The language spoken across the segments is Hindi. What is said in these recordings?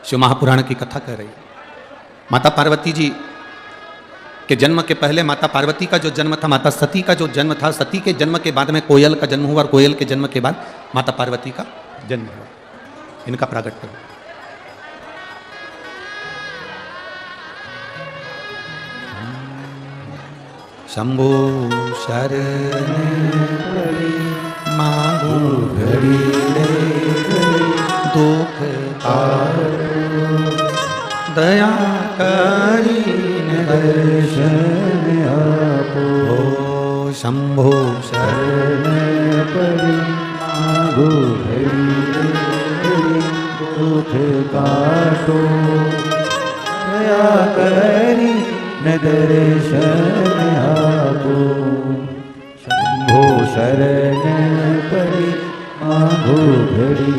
शिव महापुराण की कथा कह रही है। माता पार्वती जी के जन्म के पहले माता पार्वती का जो जन्म था, माता सती का जो जन्म था, सती के जन्म के बाद में कोयल का जन्म हुआ और कोयल के जन्म के बाद माता पार्वती का जन्म हुआ, इनका प्रागट्य हुआ। शंभो शरण मांगो घड़ी दुख दया करी दर्शन आपो। शंभो शरण परि मांगो घड़ी दुख काटो दया करी दर्शन आपो। शंभो शरण परि मांगो घड़ी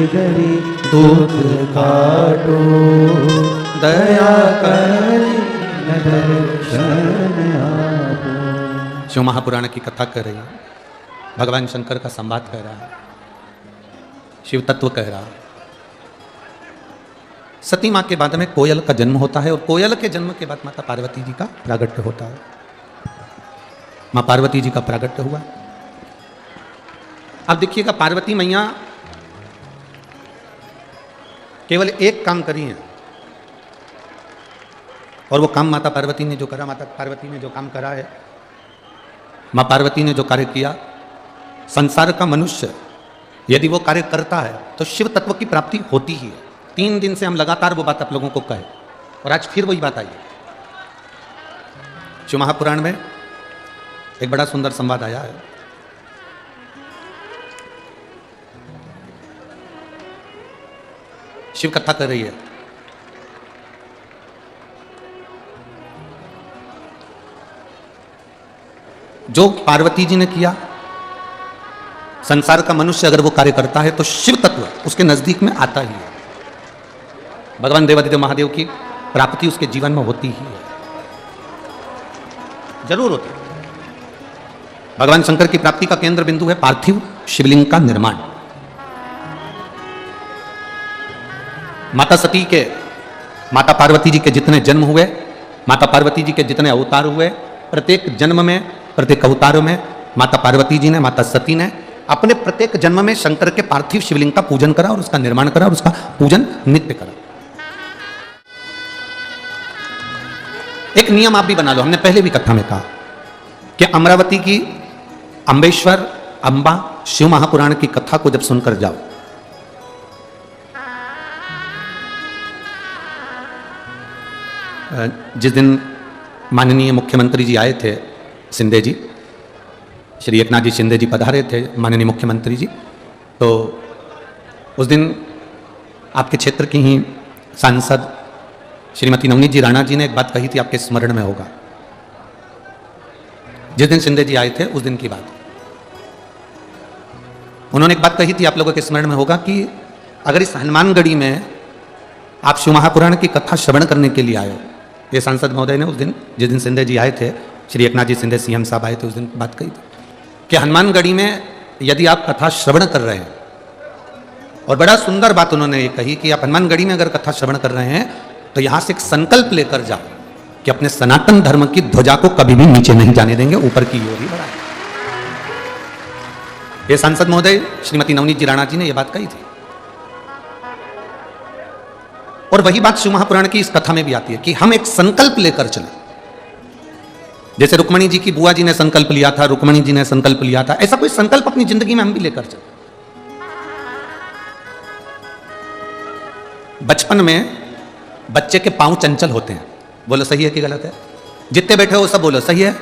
घड़ी दुख काटो दया करी दर्शन आपो। शिव महापुराण की कथा कर रही है, भगवान शंकर का संवाद कह रहा है, शिव तत्व कह रहा है। सती माँ के बाद में कोयल का जन्म होता है और कोयल के जन्म के बाद माता पार्वती जी का प्रागट्य होता है। माँ पार्वती जी का प्रागट्य हुआ। अब देखिएगा, पार्वती मैया केवल एक काम करी है और वो काम माता पार्वती ने जो करा, माता पार्वती ने जो काम करा है, माँ पार्वती ने जो कार्य किया, संसार का मनुष्य यदि वो कार्य करता है तो शिव तत्व की प्राप्ति होती ही है। 3 दिन से हम लगातार वो बात आप लोगों को कहे और आज फिर वही बात आई है। शिव महापुराण में एक बड़ा सुंदर संवाद आया है। शिव कथा कर रही है। जो पार्वती जी ने किया, संसार का मनुष्य अगर वो कार्य करता है तो शिव तत्व उसके नजदीक में आता ही है। भगवान देवादिदेव महादेव की प्राप्ति उसके जीवन में होती ही है, जरूर होती है। भगवान शंकर की प्राप्ति का केंद्र बिंदु है पार्थिव शिवलिंग का निर्माण। माता सती के, माता पार्वती जी के जितने जन्म हुए, माता पार्वती जी के जितने अवतार हुए, प्रत्येक जन्म में, प्रत्येक अवतारों में माता पार्वती जी ने, माता सती ने अपने प्रत्येक जन्म में शंकर के पार्थिव शिवलिंग का पूजन करा और उसका निर्माण करा और उसका पूजन नित्य करा। एक नियम आप भी बना लो, हमने पहले भी कथा में कहा कि अमरावती की अम्बेश्वर अंबा शिव महापुराण की कथा को जब सुनकर जाओ, जिस दिन माननीय मुख्यमंत्री जी आए थे, शिंदे जी, श्री एकनाथ जी शिंदे जी पधारे थे माननीय मुख्यमंत्री जी, तो उस दिन आपके क्षेत्र की ही सांसद श्रीमती नवनीत जी राणा जी ने एक बात कही थी, आपके स्मरण में होगा। जिस दिन शिंदे जी आए थे उस दिन की बात, उन्होंने एक बात कही थी, आप लोगों के स्मरण में होगा, कि अगर इस हनुमानगढ़ी में आप शिव महापुराण की कथा श्रवण करने के लिए आए हो, ये सांसद महोदय ने उस दिन, जिस दिन शिंदे जी आए थे, श्री एकनाथ जी शिंदे सीएम साहब आए थे, उस दिन बात कही थी कि हनुमानगढ़ी में यदि आप कथा श्रवण कर रहे हैं, और बड़ा सुंदर बात उन्होंने ये कही कि आप हनुमानगढ़ी में अगर कथा श्रवण कर रहे हैं तो यहां से एक संकल्प लेकर जाओ कि अपने सनातन धर्म की ध्वजा को कभी भी नीचे नहीं जाने देंगे, ऊपर की ओर ही बढ़ाएंगे। ये सांसद महोदय श्रीमती नवनीत जी राणा जी ने यह बात कही थी। और वही बात शिव महापुराण की इस कथा में भी आती है कि हम एक संकल्प लेकर चलें। जैसे रुक्मणी जी की बुआ जी ने संकल्प लिया था, रुक्मणी जी ने संकल्प लिया था, ऐसा कोई संकल्प अपनी जिंदगी में हम भी लेकर चलें। बचपन में बच्चे के पांव चंचल होते हैं, बोलो सही है कि गलत है? जितने बैठे हो सब बोलो सही है।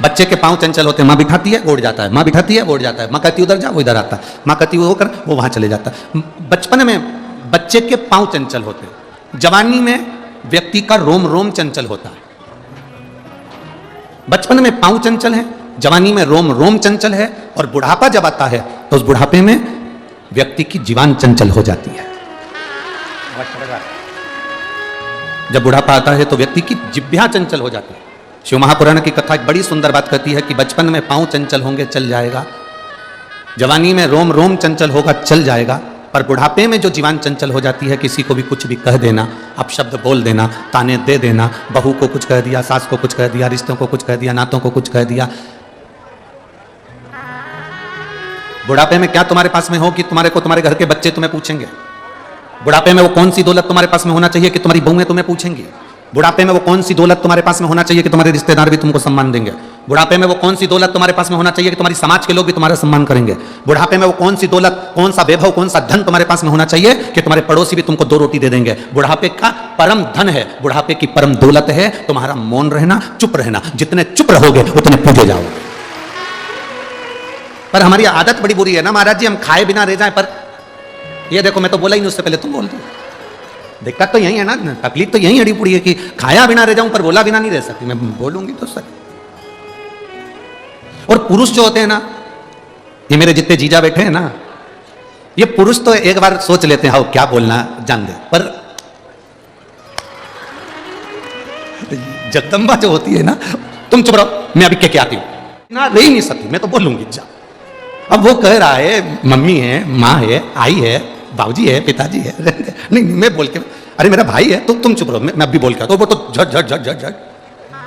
बच्चे के पांव चंचल होते हैं, माँ बिठाती है उड़ जाता है, माँ बिठाती है उड़ जाता है, माँ कहती उधर जा वो इधर आता है, माँ कहती वो कर वो वहां चले जाता है। बचपन में बच्चे के पांव चंचल होते हैं, जवानी में व्यक्ति का रोम रोम चंचल होता है। बचपन में पांव चंचल है, जवानी में रोम रोम चंचल है, और बुढ़ापा जब आता है तो उस बुढ़ापे में व्यक्ति की जीवान चंचल हो जाती है। जब बुढ़ापा आता है तो व्यक्ति की जिह्वा चंचल हो जाती है। शिव महापुराण की कथा एक बड़ी सुंदर बात कहती है कि बचपन में पांव चंचल होंगे चल जाएगा, जवानी में रोम रोम चंचल होगा चल जाएगा, पर बुढ़ापे में जो जीवान चंचल हो जाती है, किसी को भी कुछ भी कह देना, अपशब्द बोल देना, ताने दे देना, बहू को कुछ कह दिया, सास को कुछ कह दिया, रिश्तों को कुछ कह दिया, नातों को कुछ कह दिया। बुढ़ापे में क्या तुम्हारे पास में हो कि तुम्हारे घर के बच्चे तुम्हें पूछेंगे? बुढ़ापे में वो कौन सी दौलत तुम्हारे पास में होना चाहिए कि तुम्हारी बहुएं तुम्हें पूछेंगी? बुढ़ापे में वो कौन सी दौलत तुम्हारे पास में होना चाहिए कि तुम्हारे रिश्तेदार भी तुमको सम्मान देंगे? बुढ़ापे में वो कौन सी दौलत तुम्हारे पास में होना चाहिए कि तुम्हारी समाज के लोग भी तुम्हारा सम्मान करेंगे? बुढ़ापे में वो कौन सी दौलत, कौन सा वैभव, कौन सा धन तुम्हारे पास में होना चाहिए कि तुम्हारे पड़ोसी भी तुमको 2 रोटी दे देंगे? बुढ़ापे का परम धन है, बुढ़ापे की परम दौलत है तुम्हारा मौन रहना, चुप रहना। जितने चुप रहोगे उतने पूजे जाओगे। पर हमारी आदत बड़ी बुरी है ना महाराज जी, हम खाए बिना रह जाए। पर ये देखो, मैं तो बोला ही नहीं, उससे पहले तुम बोल दो। दिक्कत तो यही है ना, तकलीफ तो यही अड़ी पड़ी है कि खाया बिना रह जाऊं पर बोला बिना नहीं रह सकती। मैं बोलूंगी तो सही। और पुरुष जो होते हैं ना, ये मेरे जितने जीजा बैठे हैं ना, ये पुरुष तो एक बार सोच लेते हैं, हाँ क्या बोलना जान दे, पर जगदम्बा जो होती है ना, तुम चुप रहो, मैं अभी क्या आती हूं ना, रह ही नहीं सकती, मैं तो बोलूंगी जा। अब वो कह रहा है मम्मी है, माँ है, आई है, बाबूजी है, पिताजी है, नहीं मैं बोल के, अरे मेरा भाई है, तो तुम चुप रहो, मैं अभी बोल के आता हूं। वो तो झट झट झट झट झट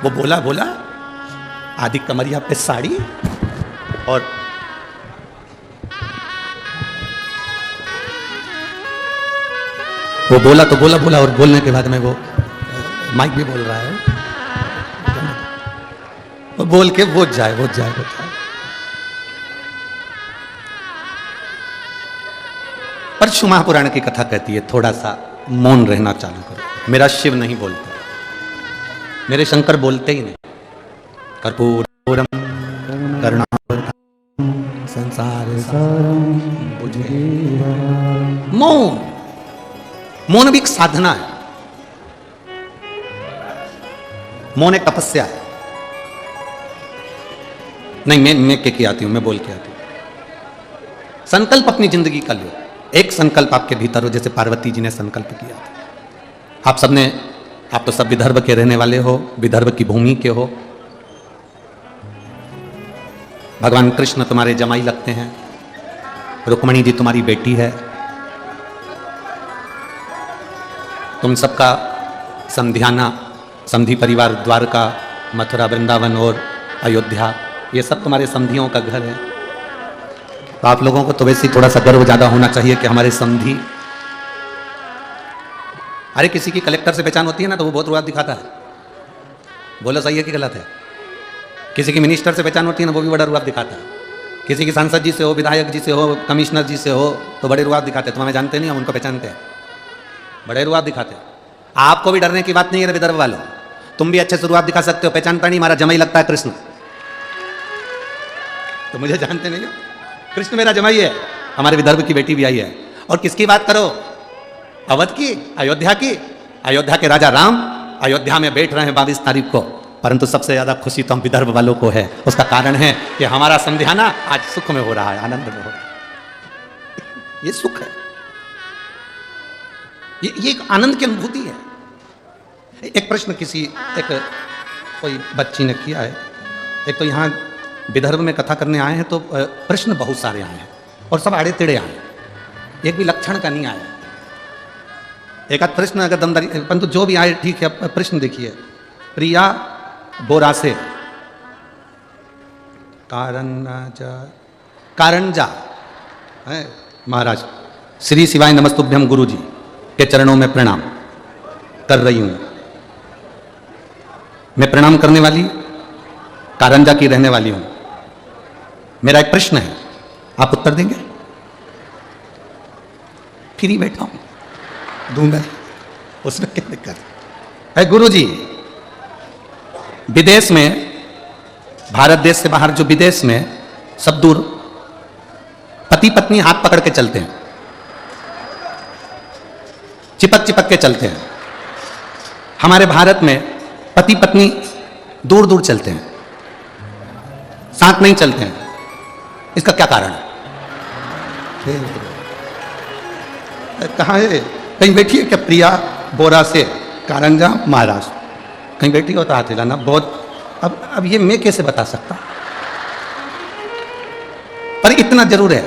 वो बोला आदि कमरिया पे साड़ी, और वो बोला तो बोला, और बोलने के बाद में वो माइक भी बोल रहा है, वो बोल के वो जाए। परशु महापुराण की कथा कहती है, थोड़ा सा मौन रहना चालू करो। मेरा शिव नहीं बोलता, मेरे शंकर बोलते ही नहीं। कर्पूरम करुणावतारम संसार सारम बुझे। मौन भी एक साधना है, मौन एक तपस्या है। नहीं मैं क्या आती हूं, मैं बोल के आती हूं। संकल्प अपनी जिंदगी का लो, एक संकल्प आपके भीतर हो, जैसे पार्वती जी ने संकल्प किया था। आप तो सब विदर्भ के रहने वाले हो, विदर्भ की भूमि के हो। भगवान कृष्ण तुम्हारे जमाई लगते हैं, रुक्मणी जी तुम्हारी बेटी है। तुम सबका समधियाना, समधी परिवार, द्वारका, मथुरा, वृंदावन और अयोध्या, ये सब तुम्हारे समधियों का घर है। तो आप लोगों को तो वैसे ही थोड़ा सा गर्व ज्यादा होना चाहिए कि हमारे समधी। अरे किसी की कलेक्टर से पहचान होती है ना, तो वो बहुत रुआब दिखाता है। बोलो सही है कि गलत है? किसी की मिनिस्टर से पहचान होती है ना, वो भी बड़ा रुआब दिखाता है। किसी की सांसद जी से हो, विधायक जी से हो, कमिश्नर जी से हो, तो बड़े रुआब दिखाते हैं। तुम हमें जानते नहीं, हम उनको पहचानते हैं, बड़े रुआब दिखाते हैं। आपको भी डरने की बात नहीं है विदर्भ वालों, तुम भी अच्छे से रुआब दिखा सकते हो। पहचानता नहीं, हमारा जमाई लगता है कृष्ण, तो मुझे जानते नहीं हो, कृष्ण मेरा जमाई है, हमारे विदर्भ की बेटी भी आई है। और किसकी बात करो? अवध की, अयोध्या की। अयोध्या के राजा राम अयोध्या में बैठ रहे हैं 22 तारीख को, परंतु सबसे ज्यादा खुशी तो हम विदर्भ वालों को है। उसका कारण है कि हमारा समधियाना आज सुख में हो रहा है, आनंद में हो रहा है। ये सुख है, ये एक आनंद की अनुभूति है। एक प्रश्न कोई बच्ची ने किया है। एक तो यहाँ विदर्भ में कथा करने आए हैं, तो प्रश्न बहुत सारे आए हैं और सब आड़े टेढ़े आए, एक भी लक्षण का नहीं आया। एक आध प्रश्न अगर दमदारी, परंतु जो भी आए ठीक है। प्रश्न देखिए, प्रिया बोरासे, कारंजा है महाराज, श्री शिवाय नमस्तुभ्यम गुरु जी के चरणों में प्रणाम कर रही हूं। मैं प्रणाम करने वाली कारंजा की रहने वाली हूं। मेरा एक प्रश्न है, आप उत्तर देंगे? फ्री बैठा हूं, दूंगा, उसमें क्या दिक्कत है? गुरु जी, विदेश में, भारत देश से बाहर जो विदेश में सब दूर पति पत्नी हाथ पकड़ के चलते हैं, चिपक चिपक के चलते हैं। हमारे भारत में पति पत्नी दूर दूर चलते हैं, साथ नहीं चलते हैं। इसका क्या कारण है? कहाँ है? कहीं बैठी है क्या प्रिया बोरा से, कारंजा महाराज? कहीं बैठी हो तो हाथ हिलाना। बहुत अब ये मैं कैसे बता सकता, पर इतना जरूर है,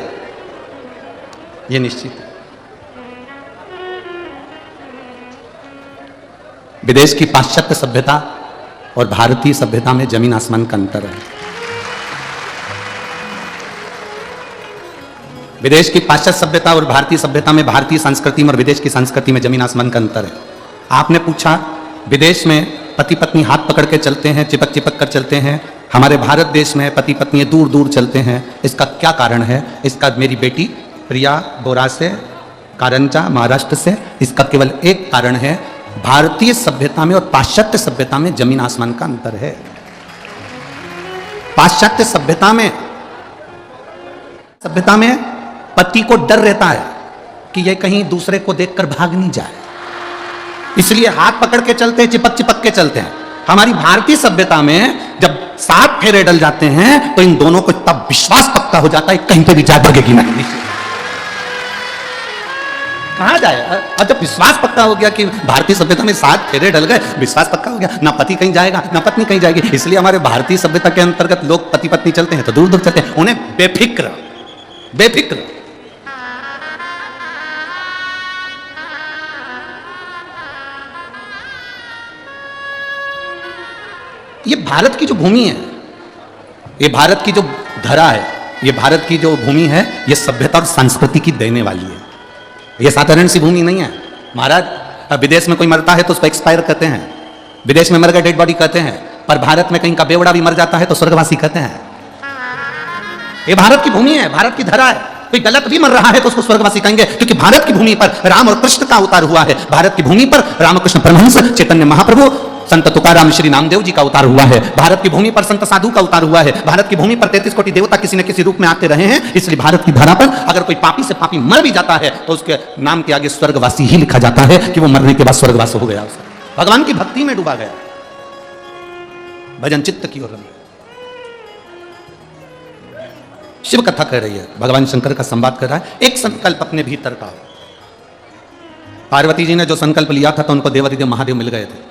ये निश्चित है। विदेश की पाश्चात्य सभ्यता और भारतीय सभ्यता में जमीन आसमान का अंतर है। विदेश की पाश्चात्य सभ्यता और भारतीय सभ्यता में, भारतीय संस्कृति में और विदेश की संस्कृति में जमीन आसमान का अंतर है। आपने पूछा विदेश में पति पत्नी हाथ पकड़ के चलते हैं, चिपक चिपक कर चलते हैं, हमारे भारत देश में पति पत्नी दूर दूर चलते हैं। इसका क्या कारण है? इसका मेरी बेटी प्रिया बोरा से, कारंजा महाराष्ट्र से, इसका केवल एक कारण है, भारतीय सभ्यता में और पाश्चात्य सभ्यता में जमीन आसमान का अंतर है। पाश्चात्य सभ्यता में पति को डर रहता है कि यह कहीं दूसरे को देखकर भाग नहीं जाए, इसलिए हाथ पकड़ के चलते हैं, चिपक चिपक के चलते हैं। हमारी भारतीय सभ्यता में जब 7 फेरे डल जाते हैं तो इन दोनों को तब विश्वास पक्का हो जाता है कहीं पे भी जा भागेगी नहीं, कहां जाए। और जब विश्वास पक्का हो गया कि भारतीय सभ्यता में 7 फेरे डल गए, विश्वास पक्का हो गया, ना पति कहीं जाएगा ना पत्नी कहीं जाएगी। इसलिए हमारे भारतीय सभ्यता के अंतर्गत लोग पति पत्नी चलते हैं तो दूर दूर चलते हैं, उन्हें बेफिक्र ये भारत की जो भूमि है, ये भारत की जो धरा है, ये भारत की जो भूमि है, ये सभ्यता और संस्कृति की देने वाली है। ये साधारण सी भूमि नहीं है महाराज। विदेश में कोई मरता है तो उसको एक्सपायर कहते हैं, विदेश में मर गए डेड बॉडी कहते हैं, पर भारत में कहीं का बेवड़ा भी मर जाता है तो स्वर्गवासी कहते हैं। ये भारत की भूमि है, भारत की धरा है। कोई गलत भी मर रहा है तो उसको स्वर्गवासी कहेंगे, क्योंकि भारत की भूमि पर राम और कृष्ण का अवतार हुआ है। भारत की भूमि पर रामकृष्ण परमहंस, चैतन्य महाप्रभु, संत तुकाराम, श्री नामदेव जी का अवतार हुआ है। भारत की भूमि पर संत साधु का अवतार हुआ है। भारत की भूमि पर 33 कोटि देवता किसी न किसी रूप में आते रहे हैं। इसलिए भारत की धरा पर अगर कोई पापी से पापी मर भी जाता है तो उसके नाम के आगे स्वर्गवासी ही लिखा जाता है कि वो मरने के बाद स्वर्गवास हो गया, भगवान की भक्ति में डूबा गया, भजन चित्त की ओर। शिव कथा कह रही है, भगवान शंकर का संवाद कर रहा है। एक संकल्प अपने भीतर का। पार्वती जी ने जो संकल्प लिया था तो उनको देवादिदेव महादेव मिल गए थे।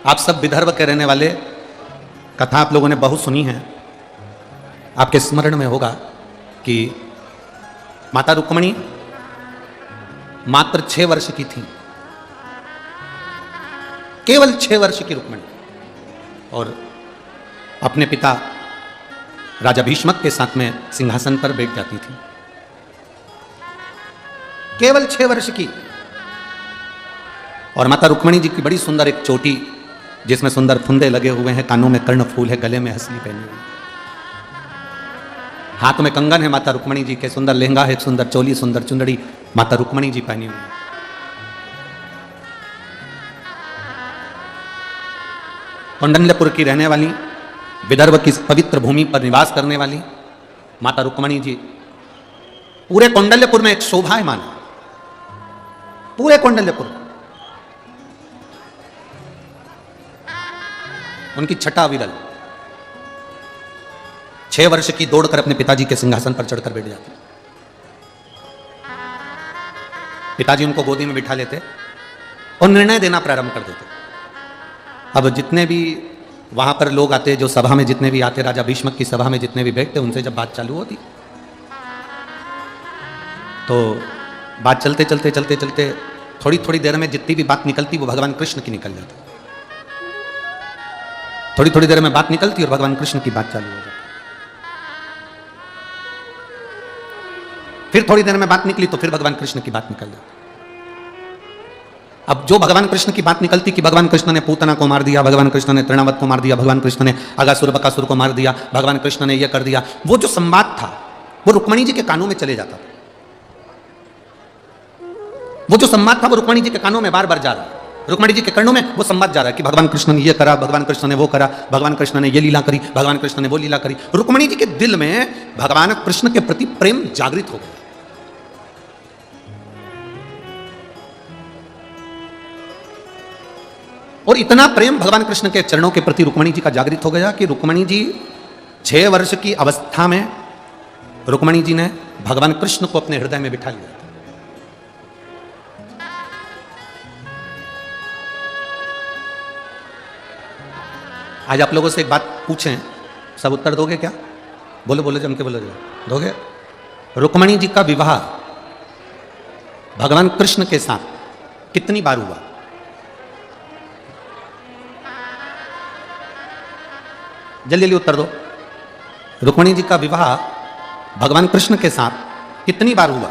आप सब विदर्भ के रहने वाले, कथा आप लोगों ने बहुत सुनी है। आपके स्मरण में होगा कि माता रुक्मिणी मात्र 6 वर्ष की थी, केवल 6 वर्ष की रुक्मिणी, और अपने पिता राजा भीष्मक के साथ में सिंहासन पर बैठ जाती थी, केवल 6 वर्ष की। और माता रुक्मिणी जी की बड़ी सुंदर एक चोटी जिसमें सुंदर फुंदे लगे हुए हैं, कानों में कर्ण फूल है, गले में हंसली पहनी हुई, हाथ में कंगन है माता रुक्मिणी जी के, सुंदर लहंगा है, सुंदर चोली, सुंदर चुंदड़ी माता रुक्मिणी जी पहनी हुई। कौंडल्यपुर की रहने वाली, विदर्भ की पवित्र भूमि पर निवास करने वाली माता रुक्मिणी जी पूरे कौंडल्यपुर में एक शोभायमान है, पूरे कौंडल्यपुर। उनकी छठा विरल 6 वर्ष की दौड़कर अपने पिताजी के सिंहासन पर चढ़कर बैठ जाती। पिताजी उनको गोदी में बिठा लेते और निर्णय देना प्रारंभ कर देते। अब जितने भी वहां पर लोग आते, जो सभा में जितने भी आते, राजा भीष्मक की सभा में जितने भी बैठते, उनसे जब बात चालू होती तो बात चलते चलते चलते चलते थोड़ी थोड़ी देर में जितनी भी बात निकलती वो भगवान कृष्ण की निकल जाती। थोड़ी थोड़ी देर में बात निकलती और भगवान कृष्ण की बात चालू हो जाती। फिर थोड़ी देर में बात निकली तो फिर भगवान कृष्ण की बात निकल जाती। अब जो भगवान कृष्ण की बात निकलती कि भगवान कृष्ण ने पूतना को मार दिया, भगवान कृष्ण ने तृणावत को मार दिया, भगवान कृष्ण ने अगासुर बकासुर को मार दिया, भगवान कृष्ण ने यह कर दिया, वो जो संवाद था वो रुक्मिणी जी के कानों में चले जाता था। वो जो संवाद था वो रुक्मिणी जी के कानों में बार बार जा रहा है। रुक्मिणी जी के कर्णों में वो संवाद जा रहा है कि भगवान कृष्ण ने ये करा, भगवान कृष्ण ने वो करा, भगवान कृष्ण ने ये लीला करी, भगवान कृष्ण ने वो लीला करी। रुक्मिणी जी के दिल में भगवान कृष्ण के प्रति प्रेम जागृत हो गया। और इतना प्रेम भगवान कृष्ण के चरणों के प्रति रुक्मिणी जी का जागृत हो गया कि रुक्मिणी जी 6 वर्ष की अवस्था में रुक्मिणी जी ने भगवान कृष्ण को अपने हृदय में बिठा लिया। आज आप लोगों से एक बात पूछें, सब उत्तर दोगे क्या? बोलो बोलो, जम के बोलो, दोगे? रुक्मिणी जी का विवाह भगवान कृष्ण के साथ कितनी बार हुआ? जल्दी जल्दी उत्तर दो। रुक्मिणी जी का विवाह भगवान कृष्ण के साथ कितनी बार हुआ?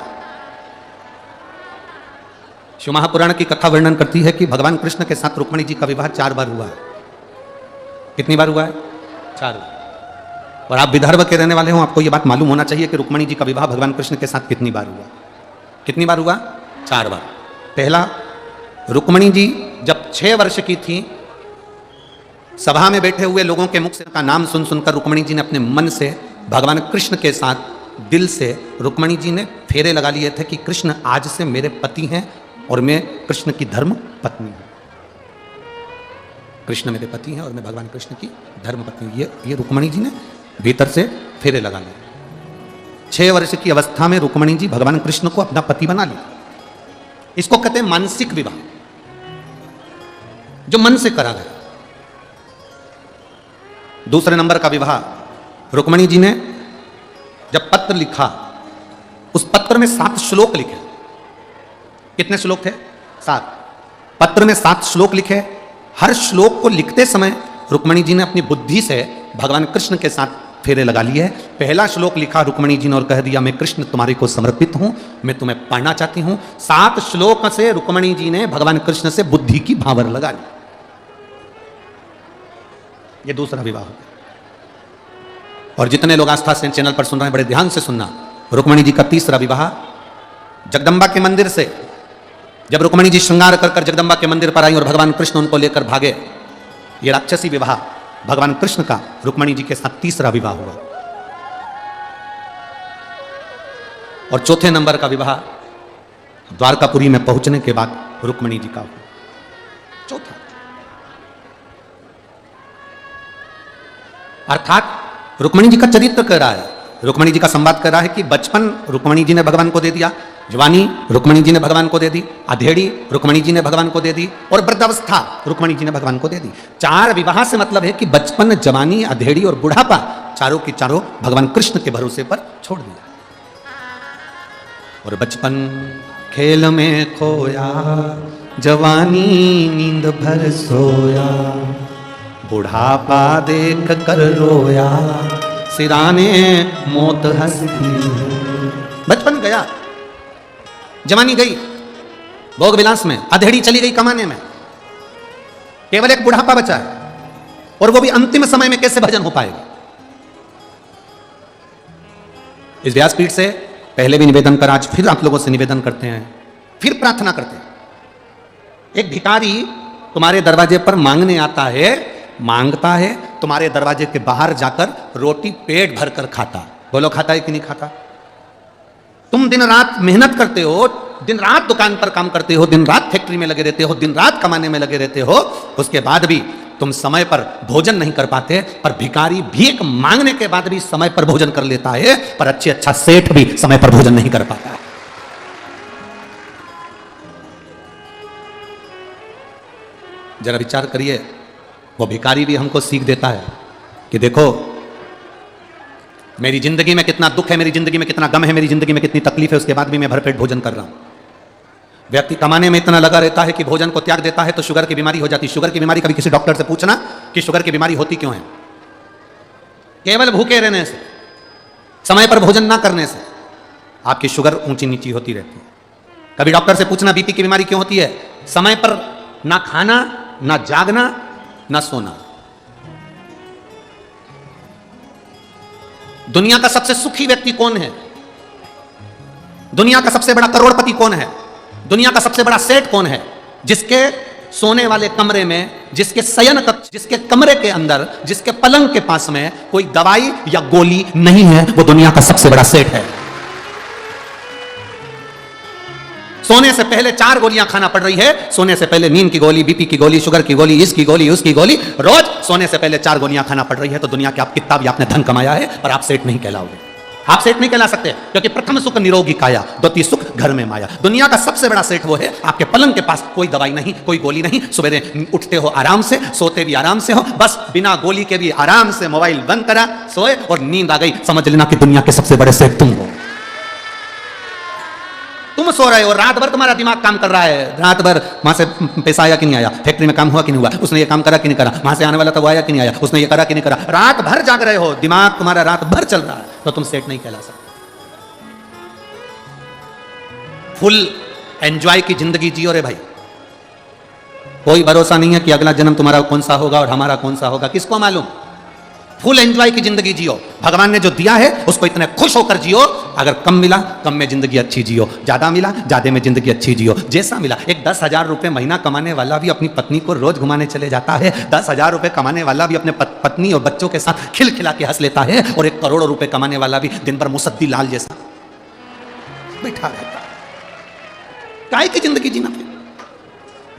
शिव महापुराण की कथा वर्णन करती है कि भगवान कृष्ण के साथ रुक्मिणी जी का विवाह 4 बार हुआ है। कितनी बार हुआ है? 4 बार। और आप विदर्भ के रहने वाले हो, आपको यह बात मालूम होना चाहिए कि रुक्मिणी जी का विवाह भगवान कृष्ण के साथ कितनी बार हुआ? कितनी बार हुआ? 4 बार। पहला, रुक्मिणी जी जब 6 वर्ष की थी, सभा में बैठे हुए लोगों के मुख से का नाम सुन सुनकर रुक्मिणी जी ने अपने मन से भगवान कृष्ण के साथ दिल से रुक्मिणी जी ने फेरे लगा लिए थे कि कृष्ण आज से मेरे पति हैं और मैं कृष्ण की धर्म पत्नी हूं। कृष्ण मेरे पति हैं और मैं भगवान कृष्ण की धर्म पत्नी हूं। ये रुक्मिणी जी ने भीतर से फेरे लगा लिए। 6 वर्ष की अवस्था में रुक्मिणी जी भगवान कृष्ण को अपना पति बना लिया। इसको कहते हैं मानसिक विवाह, जो मन से करा गया। दूसरे नंबर का विवाह, रुक्मिणी जी ने जब पत्र लिखा, उस पत्र में 7 श्लोक लिखे। कितने श्लोक थे? 7। पत्र में 7 श्लोक लिखे। हर श्लोक को लिखते समय रुक्मिणी जी ने अपनी बुद्धि से भगवान कृष्ण के साथ फेरे लगा लिए। पहला श्लोक लिखा रुक्मिणी जी ने और कह दिया, मैं कृष्ण तुम्हारे को समर्पित हूं, मैं तुम्हें पाना चाहती हूं। 7 श्लोक से रुक्मिणी जी ने भगवान कृष्ण से बुद्धि की भावर लगा ली। ये दूसरा विवाह हो गया। और जितने लोग आस्था से चैनल पर सुन रहे हैं, बड़े ध्यान से सुनना। रुक्मिणी जी का तीसरा विवाह जगदम्बा के मंदिर से, जब रुक्मिणी जी श्रृंगार कर जगदम्बा के मंदिर पर आई और भगवान कृष्ण उनको लेकर भागे, ये राक्षसी विवाह भगवान कृष्ण का रुक्मिणी जी के साथ तीसरा विवाह हुआ। और चौथे नंबर का विवाह द्वारकापुरी में पहुंचने के बाद रुक्मिणी जी का हुआ। चौथा। अर्थात रुक्मिणी जी का चरित्र कह रहा है, रुक्मिणी जी का संवाद कर रहा है कि बचपन रुक्मिणी जी ने भगवान को दे दिया, जवानी रुक्मिणी जी ने भगवान को दे दी, अधेड़ी रुक्मिणी जी ने भगवान को दे दी और वृद्धावस्था रुक्मिणी जी ने भगवान को दे दी। 4 विवाह से मतलब है कि बचपन, जवानी, अधेड़ी और बुढ़ापा चारों की चारों भगवान कृष्ण के भरोसे पर छोड़ दिया। और बचपन खेल में खोया, जवानी नींद भर सोया, बुढ़ापा देख कर रोया, सिराने मौत हंसती। बचपन गया, जवानी गई भोग विलास में, अधेड़ी चली गई कमाने में, केवल एक बुढ़ापा बचा है। और वो भी अंतिम समय में कैसे भजन हो पाएगा? इस व्यासपीठ से पहले भी निवेदन कर, आज फिर आप लोगों से निवेदन करते हैं, फिर प्रार्थना करते हैं। एक भिखारी तुम्हारे दरवाजे पर मांगने आता है, मांगता है, तुम्हारे दरवाजे के बाहर जाकर रोटी पेट भर कर खाता। बोलो खाता है कि नहीं खाता? तुम दिन रात मेहनत करते हो, दिन रात दुकान पर काम करते हो, दिन रात फैक्ट्री में लगे रहते हो, दिन रात कमाने में लगे रहते हो, उसके बाद भी तुम समय पर भोजन नहीं कर पाते। और भिखारी भीख मांगने के बाद भी समय पर भोजन कर लेता है, पर अच्छा सेठ भी समय पर भोजन नहीं कर पाता है। जरा विचार करिए, वो भिखारी भी हमको सीख देता है कि देखो मेरी जिंदगी में कितना दुख है, मेरी जिंदगी में कितना गम है, मेरी जिंदगी में कितनी तकलीफ है, उसके बाद भी मैं भरपेट भोजन कर रहा हूं। व्यक्ति कमाने में इतना लगा रहता है कि भोजन को त्याग देता है तो शुगर की बीमारी हो जाती है। शुगर की बीमारी कभी किसी डॉक्टर से पूछना कि शुगर की बीमारी होती क्यों है? केवल भूखे रहने से, समय पर भोजन ना करने से आपकी शुगर ऊंची नीची होती रहती है। कभी डॉक्टर से पूछना बीपी की बीमारी क्यों होती है? समय पर ना खाना, ना जागना, ना सोना। दुनिया का सबसे सुखी व्यक्ति कौन है? दुनिया का सबसे बड़ा करोड़पति कौन है? दुनिया का सबसे बड़ा सेठ कौन है? जिसके सोने वाले कमरे में, जिसके शयन कक्ष, जिसके कमरे के अंदर, जिसके पलंग के पास में कोई दवाई या गोली नहीं है, वो दुनिया का सबसे बड़ा सेठ है। सोने से पहले 4 गोलियां खाना पड़ रही है। सोने से पहले नींद की गोली, बीपी की गोली, शुगर की गोली, इसकी गोली, उसकी गोली, रोज सोने से पहले 4 गोलियां खाना पड़ रही है। तो दुनिया के आप किताब या आपने धन कमाया है, पर आप सेठ नहीं कहलाओगे। आप सेठ नहीं कहला सकते, क्योंकि प्रथम सुख निरोगी काया, द्वितीय सुख घर में माया। दुनिया का सबसे बड़ा सेठ वो है आपके पलंग के पास कोई दवाई नहीं, कोई गोली नहीं, सवेरे उठते हो आराम से, सोते भी आराम से हो, बस बिना गोली के भी आराम से मोबाइल बंद करा, सोए और नींद आ गई, समझ लेना कि दुनिया के सबसे बड़े सेठ तुम हो। तुम सो रहे हो, रात भर तुम्हारा दिमाग काम कर रहा है, रात भर वहां से पैसा आया कि नहीं आया, फैक्ट्री में काम हुआ कि नहीं हुआ, उसने ये काम करा कि नहीं करा, वहां से आने वाला था वो आया कि नहीं आया, उसने ये करा कि नहीं करा, रात भर जाग रहे हो, दिमाग तुम्हारा रात भर चल रहा है, तो तुम सेठ नहीं कहला सकते। फुल एंजॉय की जिंदगी जियो रे भाई। कोई भरोसा नहीं है कि अगला जन्म तुम्हारा कौन सा होगा और हमारा कौन सा होगा, किसको मालूम। फुल एंजॉय की जिंदगी जियो, भगवान ने जो दिया है उसको इतने खुश होकर जियो। अगर कम मिला कम में जिंदगी अच्छी जियो, ज्यादा मिला ज्यादा में जिंदगी अच्छी जियो। जैसा मिला, एक 10,000 रुपए महीना कमाने वाला भी अपनी पत्नी को रोज घुमाने चले जाता है, 10,000 रुपए कमाने वाला भी अपने पत्नी और बच्चों के साथ खिलखिला के हंस लेता है, और 1 करोड़ रुपए कमाने वाला भी दिन भर मुसद्दी लाल जैसा बैठा रहता है। काय की जिंदगी जीना,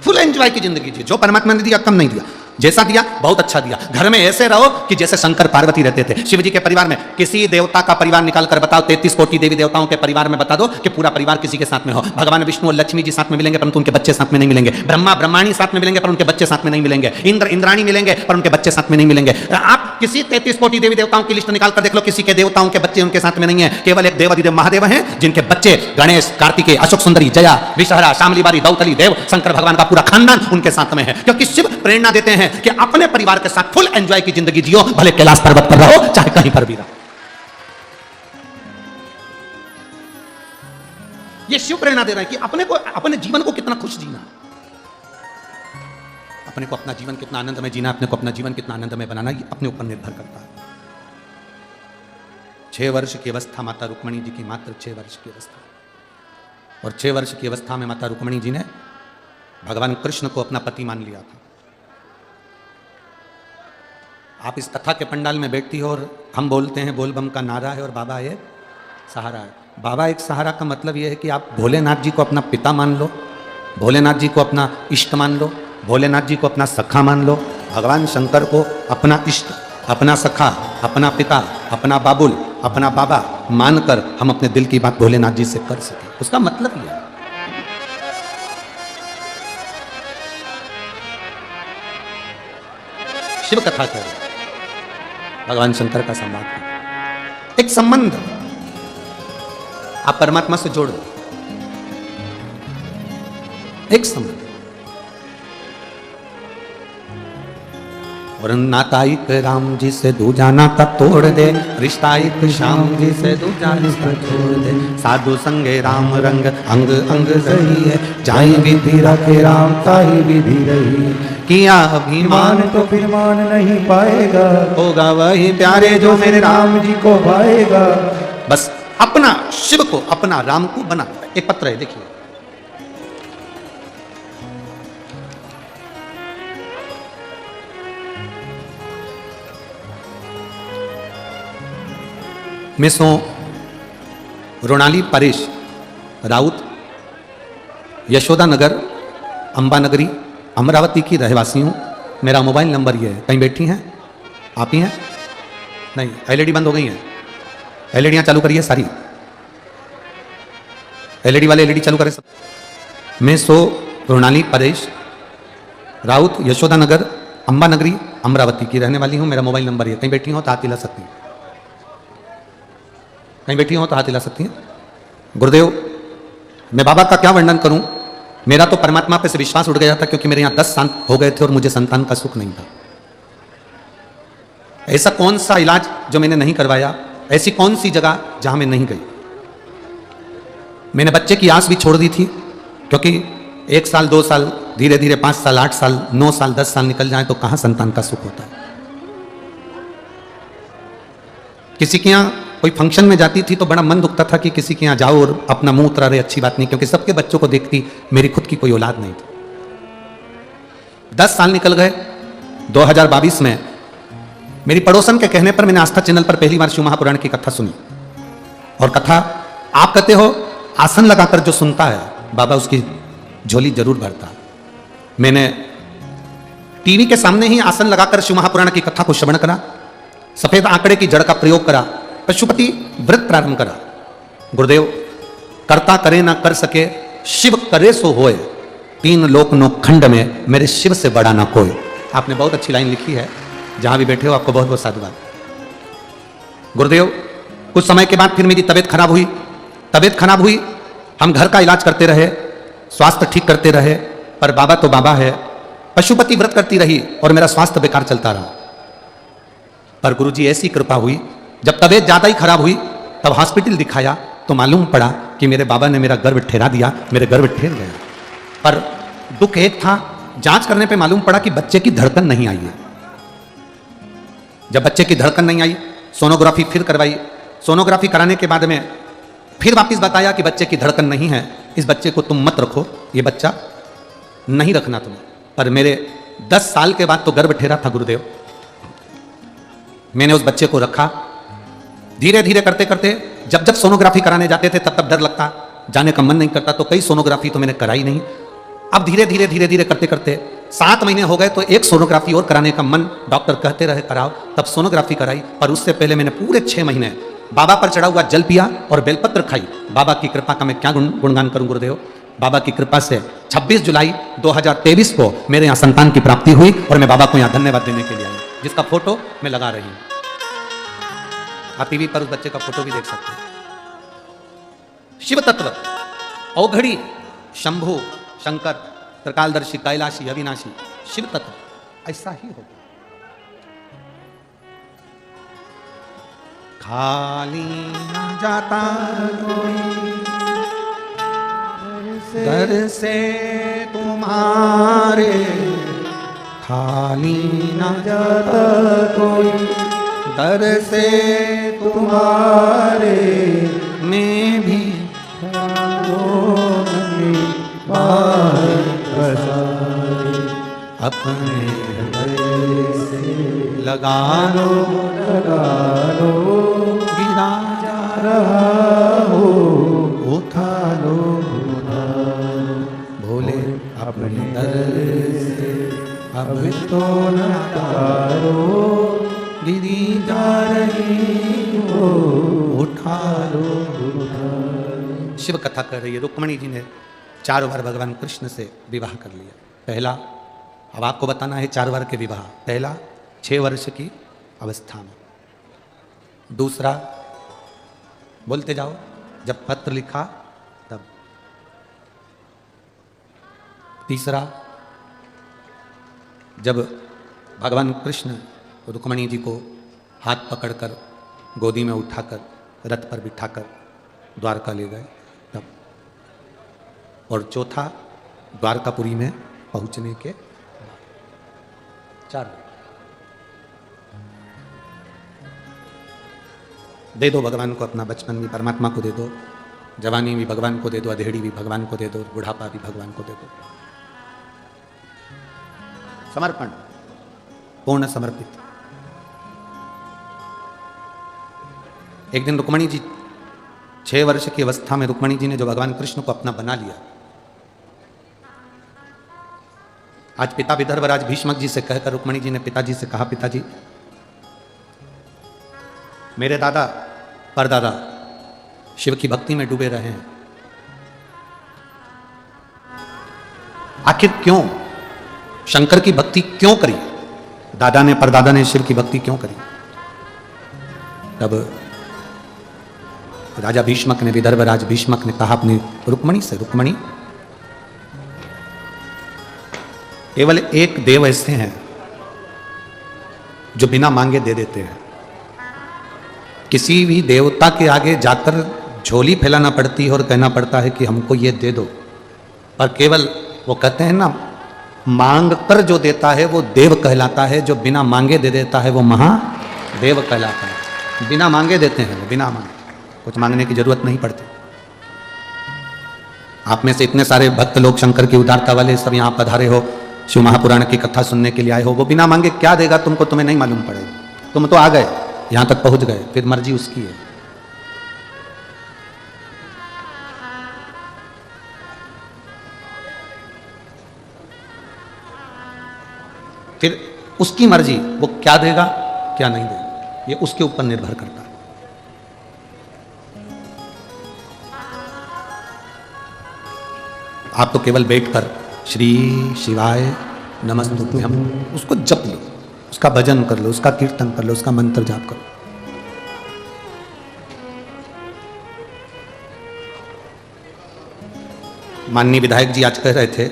फुल एंजॉय की जिंदगी जी। जो परमात्मा ने दिया कम नहीं दिया, जैसा दिया बहुत अच्छा दिया। घर में ऐसे रहो कि जैसे शंकर पार्वती रहते थे। शिव जी के परिवार में किसी देवता का परिवार निकाल कर बताओ, 33 कोटि देवी देवताओं के परिवार में बता दो कि पूरा परिवार किसी के साथ में हो। भगवान विष्णु और लक्ष्मी जी साथ में मिलेंगे परंतु उनके बच्चे साथ में नहीं मिलेंगे। ब्रह्मा ब्रह्माणी साथ में मिलेंगे पर उनके बच्चे साथ में नहीं मिलेंगे। इंद्र इंद्राणी मिलेंगे पर उनके बच्चे साथ में नहीं मिलेंगे। आप किसी 33 कोटि देवी देवताओं की लिस्ट निकाल कर देख लो, किसी के देवताओं के बच्चे उनके साथ में नहीं है। केवल एक देवाधिदेव महादेव हैं जिनके बच्चे गणेश, कार्तिकेय, अशोक सुंदरी, जया, विषहरा, शामली बारी, दौतली देव, शंकर भगवान का पूरा खानदान उनके साथ में है। क्योंकि शिव प्रेरणा देते हैं कि अपने परिवार के साथ फुल एंजॉय की जिंदगी जियो, भले कैलाश पर्वत पर रहो चाहे कहीं पर भी रहो। ये शिव प्रेरणा दे रहे हैं कि अपने जीवन को कितना खुश जीना, अपने को अपना जीवन कितना आनंद में जीना, अपने को अपना जीवन कितना आनंद में बनाना, ये अपने ऊपर निर्भर करता है। 6 वर्ष की अवस्था माता रुक्मणी जी की मात्र 6 वर्ष की अवस्था, और 6 वर्ष की अवस्था में माता रुक्मणी जी ने भगवान कृष्ण को अपना पति मान लिया था। आप इस कथा के पंडाल में बैठती हो और हम बोलते हैं बोल बम का नारा है और बाबा एक सहारा है। बाबा एक सहारा का मतलब यह है कि आप भोलेनाथ जी को अपना पिता मान लो, भोलेनाथ जी को अपना इष्ट मान लो, भोलेनाथ जी को अपना सखा मान लो, भगवान शंकर को अपना इष्ट, अपना सखा, अपना पिता, अपना बाबुल, अपना बाबा मानकर हम अपने दिल की बात भोलेनाथ जी से कर सकें। उसका मतलब यह है। शिव कथा कर भगवान शंकर का संवाद है, एक संबंध आप परमात्मा से जोड़ दो, एक संबंध। और नाता एक राम जी से दूजा नाता तोड़ दे, रिश्ता एक श्याम जी से दूजा रिश्ता छोड़ दे। साधु संगे राम रंग अंग अंग रही है, जाई विधि रखे राम ताई विधि रही। किया अभिमान तो फिर मान नहीं पाएगा, होगा वही प्यारे जो मेरे राम जी को पाएगा। बस अपना शिव को, अपना राम को बना। एक पत्र है देखिए, मिसों रोनाली परेश राउत, यशोदा नगर, अंबा नगरी, अमरावती की रहवासी हूँ। मेरा मोबाइल नंबर ये है। कहीं बैठी हैं आप ही हैं? नहीं, एलईडी बंद हो गई है। एलईडियाँ चालू करिए सारी, एलईडी वाले एलईडी चालू करें सब। मैं रोनाली परेश राउत, यशोदा नगर, अंबा नगरी, अमरावती की रहने वाली हूँ। मेरा मोबाइल नंबर ये। कहीं बैठी हो तो हाथ हिला सकती हैं, कहीं बैठी हो तो हाथ हिला सकती हैं। गुरुदेव, मैं बाबा का क्या वर्णन करूं, मेरा तो परमात्मा पे से विश्वास उठ गया था क्योंकि मेरे यहां 10 साल हो गए थे और मुझे संतान का सुख नहीं था। ऐसा कौन सा इलाज जो मैंने नहीं करवाया, ऐसी कौन सी जगह जहां मैं नहीं गई। मैंने बच्चे की आस भी छोड़ दी थी क्योंकि 1 साल 2 साल धीरे धीरे 5 साल 8 साल 9 साल 10 साल निकल जाए तो कहां संतान का सुख होता है। किसी के यहाँ कोई फंक्शन में जाती थी तो बड़ा मन दुखता था कि किसी के यहाँ जाओ और अपना मुंह उतरा रहे, अच्छी बात नहीं, क्योंकि सबके बच्चों को देखती, मेरी खुद की कोई औलाद नहीं थी। 10 साल निकल गए। 2022 में मेरी पड़ोसन के कहने पर मैंने आस्था चैनल पर पहली बार शिव महापुराण की कथा सुनी। और कथा आप कहते हो आसन लगाकर जो सुनता है बाबा उसकी झोली जरूर भरता। मैंने टीवी के सामने ही आसन लगाकर शिव महापुराण की कथा को श्रवण करा, सफेद आंकड़े की जड़ का प्रयोग करा, पशुपति व्रत प्रारंभ करा। गुरुदेव, करता करे ना कर सके, शिव करे सो होए, 3 लोक नो खंड में मेरे शिव से बड़ा ना कोई। आपने बहुत अच्छी लाइन लिखी है, जहां भी बैठे हो आपको बहुत बहुत साधुवाद। गुरुदेव, कुछ समय के बाद फिर मेरी तबीयत खराब हुई। तबीयत खराब हुई हम घर का इलाज करते रहे, स्वास्थ्य ठीक करते रहे, पर बाबा तो बाबा है। पशुपति व्रत करती रही और मेरा स्वास्थ्य बेकार चलता रहा। पर गुरुजी ऐसी कृपा हुई, जब तबीयत ज्यादा ही खराब हुई तब हॉस्पिटल दिखाया तो मालूम पड़ा कि मेरे बाबा ने मेरा गर्भ ठहरा दिया, मेरे गर्भ ठहर गया। पर दुख एक था, जांच करने पे मालूम पड़ा कि बच्चे की धड़कन नहीं आई है। जब बच्चे की धड़कन नहीं आई, सोनोग्राफी फिर करवाई। सोनोग्राफी कराने के बाद में फिर वापस बताया कि बच्चे की धड़कन नहीं है, इस बच्चे को तुम मत रखो, ये बच्चा नहीं रखना तुम्हें। पर मेरे 10 साल के बाद तो गर्भ ठहरा था गुरुदेव। मैंने उस बच्चे को रखा। धीरे धीरे करते करते जब जब सोनोग्राफी कराने जाते थे तब तब डर लगता, जाने का मन नहीं करता, तो कई सोनोग्राफी तो मैंने कराई नहीं। अब धीरे धीरे करते करते 7 महीने हो गए तो एक सोनोग्राफी और कराने का मन, डॉक्टर कहते रहे कराओ, तब सोनोग्राफी कराई। पर उससे पहले मैंने पूरे 6 महीने बाबा पर चढ़ा हुआ जल पिया और बेलपत्र खाई। बाबा की कृपा का मैं क्या गुणगान करूं गुरुदेव। बाबा की कृपा से 26 जुलाई 2023 को मेरे यहाँ संतान की प्राप्ति हुई और मैं बाबा को यहाँ धन्यवाद देने के लिए आई, जिसका फोटो मैं लगा रही हूं। आप टीवी पर उस बच्चे का फोटो भी देख सकते हैं। शिव तत्व, औघड़ी, शंभु, शंकर, त्रिकालदर्शी, कैलाशी, अविनाशी, शिव तत्व ऐसा ही होगा। खाली न जाता कोई दर से तुम्हारे, खाली न जाता कोई दर से तुम्हारे, मैं भी अपने हृदय से लगा लो, गिरा जा रहा हो, उठा लो, भोले अपने दर से अब तो न तारो, गिरी जा रही हो, उठा लो। शिव कथा कर रही है। रुक्मणी जी ने 4 बार भगवान कृष्ण से विवाह कर लिया। पहला, अब आपको बताना है 4 बार के विवाह। पहला 6 वर्ष की अवस्था में, दूसरा बोलते जाओ जब पत्र लिखा तब, तीसरा जब भगवान कृष्ण रुक्मणी जी को हाथ पकड़कर गोदी में उठाकर रथ पर बिठाकर द्वारका ले गए तब, और चौथा द्वारकापुरी में पहुंचने के 4। दे दो भगवान को अपना बचपन भी, परमात्मा को दे दो, जवानी भी भगवान को दे दो, अधेड़ी भी भगवान को दे दो, बुढ़ापा भी भगवान को दे दो। समर्पण, पूर्ण समर्पित। एक दिन रुक्मणी जी 6 वर्ष की अवस्था में रुक्मणी जी ने जो भगवान कृष्ण को अपना बना लिया, आज पिता विदर्भराज भीष्मक जी से कहकर रुक्मणी जी ने पिताजी से कहा, पिताजी मेरे दादा परदादा शिव की भक्ति में डूबे रहे हैं, आखिर क्यों, शंकर की भक्ति क्यों करी, दादा ने परदादा ने शिव की भक्ति क्यों करी। तब राजा भीष्मक ने, विदर्भराज भीष्मक ने कहा अपनी रुक्मणी से, रुक्मणी केवल एक देव ऐसे हैं जो बिना मांगे दे देते हैं। किसी भी देवता के आगे जाकर झोली फैलाना पड़ती है और कहना पड़ता है कि हमको ये दे दो, पर केवल वो कहते हैं ना, मांग कर जो देता है वो देव कहलाता है, जो बिना मांगे दे देता है वो महादेव कहलाता है। बिना मांगे देते हैं वो, बिना मांगे, कुछ मांगने की जरूरत नहीं पड़ती। आप में से इतने सारे भक्त लोग शंकर की उदारता वाले सब यहाँ पधारे हो, शिव महापुराण की कथा सुनने के लिए आए हो, वो बिना मांगे क्या देगा तुमको, तुम्हें नहीं मालूम पड़ेगा। तुम तो आ गए, यहां तक पहुंच गए, फिर मर्जी उसकी है। फिर उसकी मर्जी, वो क्या देगा क्या नहीं देगा, ये उसके ऊपर निर्भर करता है। आप तो केवल बैठकर श्री शिवाय नमस्तुभ्यम उसको जप लो, उसका भजन कर लो, उसका कीर्तन कर लो, उसका मंत्र जाप करो। माननीय विधायक जी आज कह रहे थे,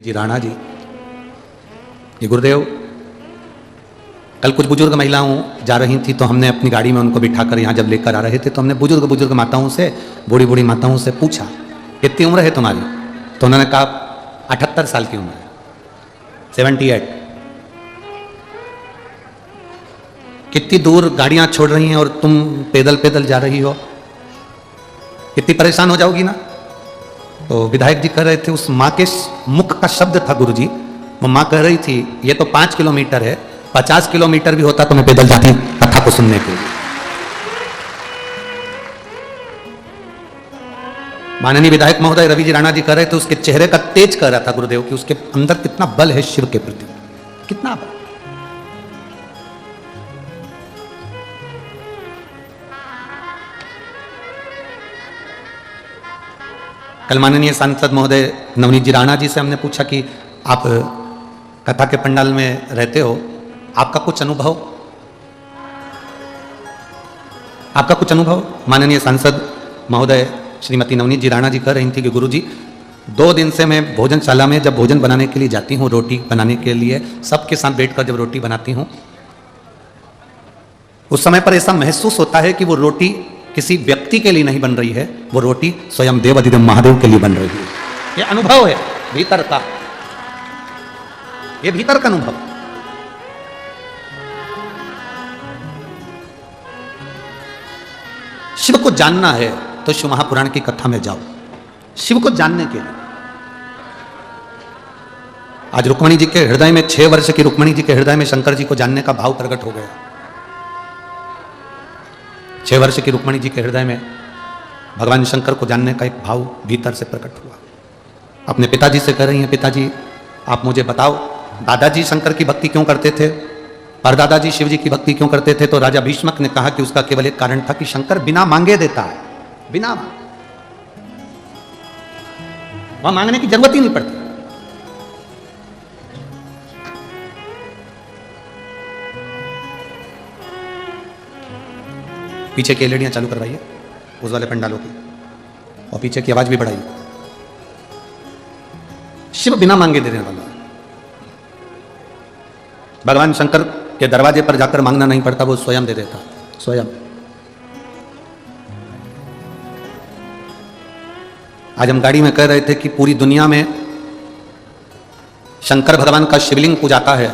जी राणा जी, ये गुरुदेव, कल कुछ बुजुर्ग महिलाओं जा रही थी तो हमने अपनी गाड़ी में उनको बिठाकर यहाँ जब लेकर आ रहे थे तो हमने बुजुर्ग माताओं से, बूढ़ी बूढ़ी माताओं से पूछा कितनी उम्र है तुम्हारी? तो उन्होंने कहा 78 साल की उम्र है, 78। कितनी दूर गाड़ियां छोड़ रही हैं और तुम पैदल पैदल जा रही हो, कितनी परेशान हो जाओगी ना। तो विधायक जी कह रहे थे, उस माँ के मुख का शब्द था गुरुजी, वो माँ कह रही थी ये तो 5 किलोमीटर है, 50 किलोमीटर भी होता तो मैं पैदल जाती कथा को सुनने के लिए। माननीय विधायक महोदय रवि जी राणा जी कह रहे थे, उसके चेहरे का तेज कह रहा था गुरुदेव कि उसके अंदर कितना बल है शिव के प्रति, कितना बल। कल माननीय सांसद महोदय नवनीत जी राणा जी से हमने पूछा कि आप कथा के पंडाल में रहते हो, आपका कुछ अनुभव, आपका कुछ अनुभव। माननीय सांसद महोदय श्रीमती नवनीत जी राणा जी कह रही थी कि गुरुजी 2 दिन से मैं भोजनशाला में जब भोजन बनाने के लिए जाती हूँ, रोटी बनाने के लिए सबके साथ बैठकर जब रोटी बनाती हूँ, उस समय पर ऐसा महसूस होता है कि वो रोटी किसी व्यक्ति के लिए नहीं बन रही है, वो रोटी स्वयं देवाधिदेव महादेव के लिए बन रही है। ये अनुभव है भीतर का, ये भीतर का अनुभव। शिव को जानना है तो शिव महापुराण की कथा में जाओ, शिव को जानने के लिए। आज रुक्मणी जी के हृदय में, 6 वर्ष की रुक्मणी जी के हृदय में शंकर जी को जानने का भाव प्रकट हो गया। 6 वर्ष की रुक्मणी जी के हृदय में भगवान शंकर को जानने का एक भाव भीतर से प्रकट हुआ। अपने पिताजी से कह रही हैं, पिताजी आप मुझे बताओ, दादाजी शंकर की भक्ति क्यों करते थे, परदादाजी शिव जी की भक्ति क्यों करते थे? तो राजा भीष्मक ने कहा कि उसका केवल एक कारण था कि शंकर बिना मांगे देता है, बिना मांगे, वहां मांगने की जरूरत ही नहीं पड़ती। पीछे की एलईडियां चालू करवाइए उस वाले पंडालों की, और पीछे की आवाज भी बढ़ाइए। शिव बिना मांगे देने वाला, भगवान शंकर के दरवाजे पर जाकर मांगना नहीं पड़ता, वो स्वयं दे देता, स्वयं। आज हम गाड़ी में कह रहे थे कि पूरी दुनिया में शंकर भगवान का शिवलिंग पूजाता है,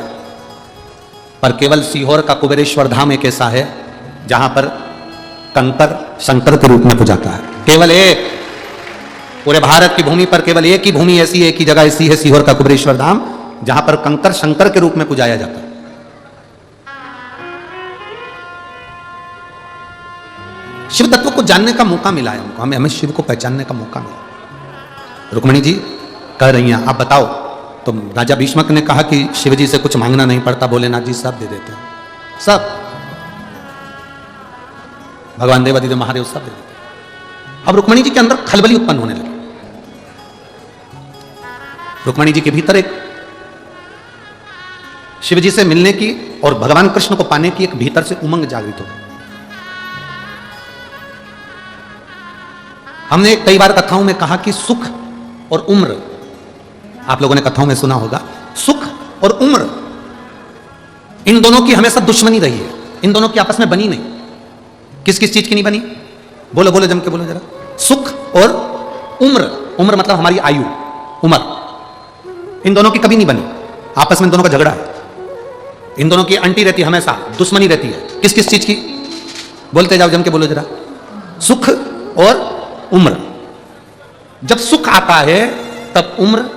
पर केवल सीहोर का कुबेरेश्वर धाम एक ऐसा है जहां पर कंकर शंकर के रूप में पूजाता है। केवल एक, पूरे भारत की भूमि पर केवल एक ही भूमि ऐसी, एक ही जगह ऐसी है, सीहोर का कुबेरेश्वर धाम, जहां पर कंकर शंकर के रूप में पूजाया जाता है। शिव तत्व को जानने का मौका मिला है हमको, हमें शिव को पहचानने का मौका मिला। रुक्मणी जी कह रही हैं, आप बताओ। तो राजा भीष्मक ने कहा कि शिव जी से कुछ मांगना नहीं पड़ता, भोलेनाथ जी सब दे देते हैं, सब, भगवान देवाधिदेव महादेव सब दे देते हैं। अब रुक्मणी जी के अंदर खलबली उत्पन्न होने लगी। रुक्मणी जी के भीतर एक शिव जी से मिलने की और भगवान कृष्ण को पाने की एक भीतर से उमंग जागृत हो गई। हमने कई बार कथाओं में कहा कि सुख और उम्र, आप लोगों ने कथाओं में सुना होगा, सुख और उम्र इन दोनों की हमेशा दुश्मनी रही है, इन दोनों की आपस में बनी नहीं। किस किस चीज की नहीं बनी? बोलो बोलो, जम के बोलो जरा। सुख और उम्र, उम्र मतलब हमारी आयु, उम्र, इन दोनों की कभी नहीं बनी, आपस में इन दोनों का झगड़ा है, इन दोनों की अंटी रहती है, हमेशा दुश्मनी रहती है। किस किस चीज की? बोलते जाओ, जम के बोलो जरा। सुख और उम्र। जब सुख आता है तब उम्र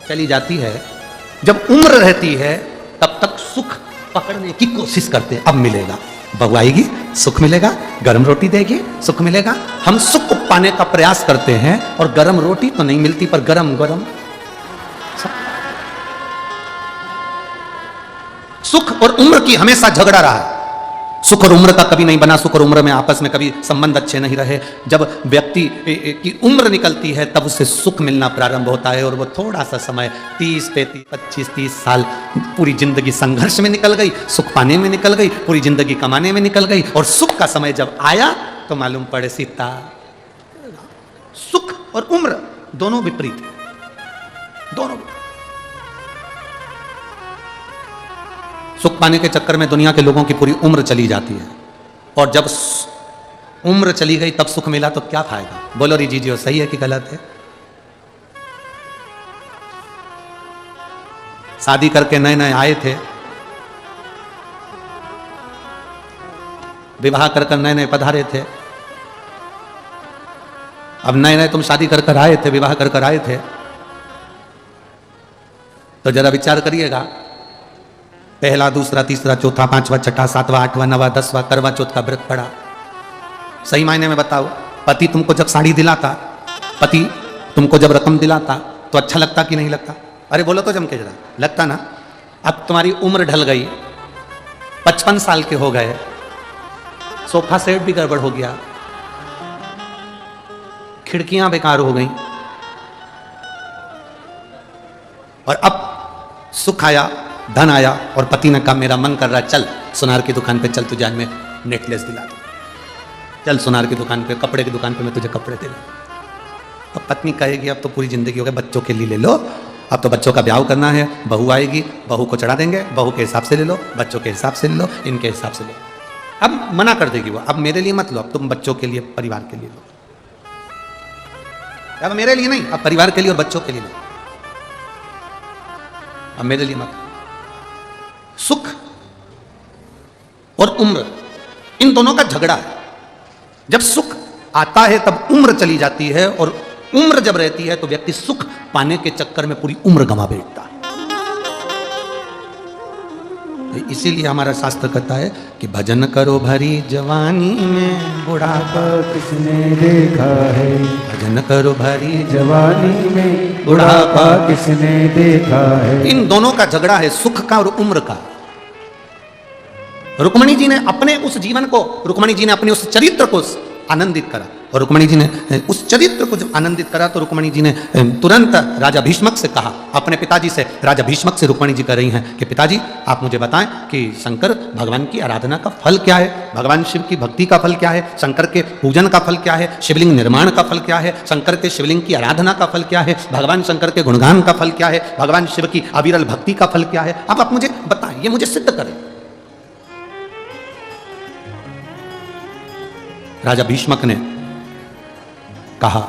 चली जाती है, जब उम्र रहती है तब तक सुख पकड़ने की कोशिश करते हैं, अब मिलेगा, बहू आएगी सुख मिलेगा, गर्म रोटी देगी सुख मिलेगा। हम सुख को पाने का प्रयास करते हैं और गर्म रोटी तो नहीं मिलती, पर गरम गरम सुख और उम्र की हमेशा झगड़ा रहा है। सुख और उम्र का कभी नहीं बना, सुख और उम्र में आपस में कभी संबंध अच्छे नहीं रहे। जब व्यक्ति की उम्र निकलती है तब उसे सुख मिलना प्रारंभ होता है, और वो थोड़ा सा समय 30, 35, 25, 30 साल पूरी जिंदगी संघर्ष में निकल गई, सुख पाने में निकल गई, पूरी जिंदगी कमाने में निकल गई, और सुख का समय जब आया तो मालूम पड़े सीता। सुख और उम्र दोनों विपरीत है, दोनों विपरीत। सुख पाने के चक्कर में दुनिया के लोगों की पूरी उम्र चली जाती है, और जब उम्र चली गई तब सुख मिला तो क्या खाएगा? बोलो रिजीजियो, सही है कि गलत है? शादी करके नए नए आए थे, विवाह कर कर नए नए पधारे थे, अब नए नए तुम शादी कर कर आए थे, विवाह कर कर आए थे, तो जरा विचार करिएगा, पहला, दूसरा, तीसरा, चौथा, पांचवा, छठा, सातवां, आठवां, नवा, 10वां करवा चौथ का व्रत पड़ा। सही मायने में बताओ, पति तुमको जब साड़ी दिलाता, पति तुमको जब रकम दिलाता तो अच्छा लगता कि नहीं लगता? अरे बोलो तो जम के जरा, लगता ना? अब तुम्हारी उम्र ढल गई, 55 साल के हो गए, सोफा सेट भी गड़बड़ हो गया, खिड़कियां बेकार हो गई, और अब सुख आया, धन आया, और पति ने कहा मेरा मन कर रहा है, चल सुनार की दुकान पे चल, तुझे आज मैं नेकलेस दिला दूं, चल सुनार की दुकान पे, कपड़े की दुकान पे मैं तुझे कपड़े दे दूं। अब पत्नी कहेगी अब तो पूरी जिंदगी हो गई, बच्चों के लिए ले लो, अब तो बच्चों का ब्याह करना है, बहू आएगी, बहू को चढ़ा देंगे, बहू के हिसाब से ले लो, बच्चों के हिसाब से ले लो, इनके हिसाब से ले लो। अब मना कर देगी वो, अब मेरे लिए मत लो, अब तुम बच्चों के लिए, परिवार के लिए लो, अब मेरे लिए नहीं, अब परिवार के लिए और बच्चों के लिए लो, अब मेरे लिए मत। सुख और उम्र, इन दोनों का झगड़ा है। जब सुख आता है तब उम्र चली जाती है, और उम्र जब रहती है तो व्यक्ति सुख पाने के चक्कर में पूरी उम्र गंवा बैठता है। इसीलिए हमारा शास्त्र कहता है कि भजन करो भरी जवानी में, बुढ़ापा किसने देखा है? भजन करो भरी जवानी में बुढ़ापा किसने देखा है? इन दोनों का झगड़ा है, सुख का और उम्र का। रुक्मणी जी ने अपने उस जीवन को, रुक्मणी जी ने अपने उस चरित्र को आनंदित करा, और रुक्मणी जी ने उस चरित्र को जब आनंदित करा तो रुक्मणी जी ने तुरंत राजा भीष्मक से कहा, अपने पिताजी से, राजा भीष्मक से रुक्मणी जी कह रही हैं कि पिताजी आप मुझे बताएं कि शंकर भगवान की आराधना का फल क्या है, भगवान शिव की भक्ति का फल क्या है, शंकर के पूजन का फल क्या है, शिवलिंग निर्माण का फल क्या है, शंकर के शिवलिंग की आराधना का फल क्या है, भगवान शंकर के गुणगान का फल क्या है, भगवान शिव की अविरल भक्ति का फल क्या है, आप मुझे बताएं, ये मुझे सिद्ध करें। राजा भीष्मक ने कहा,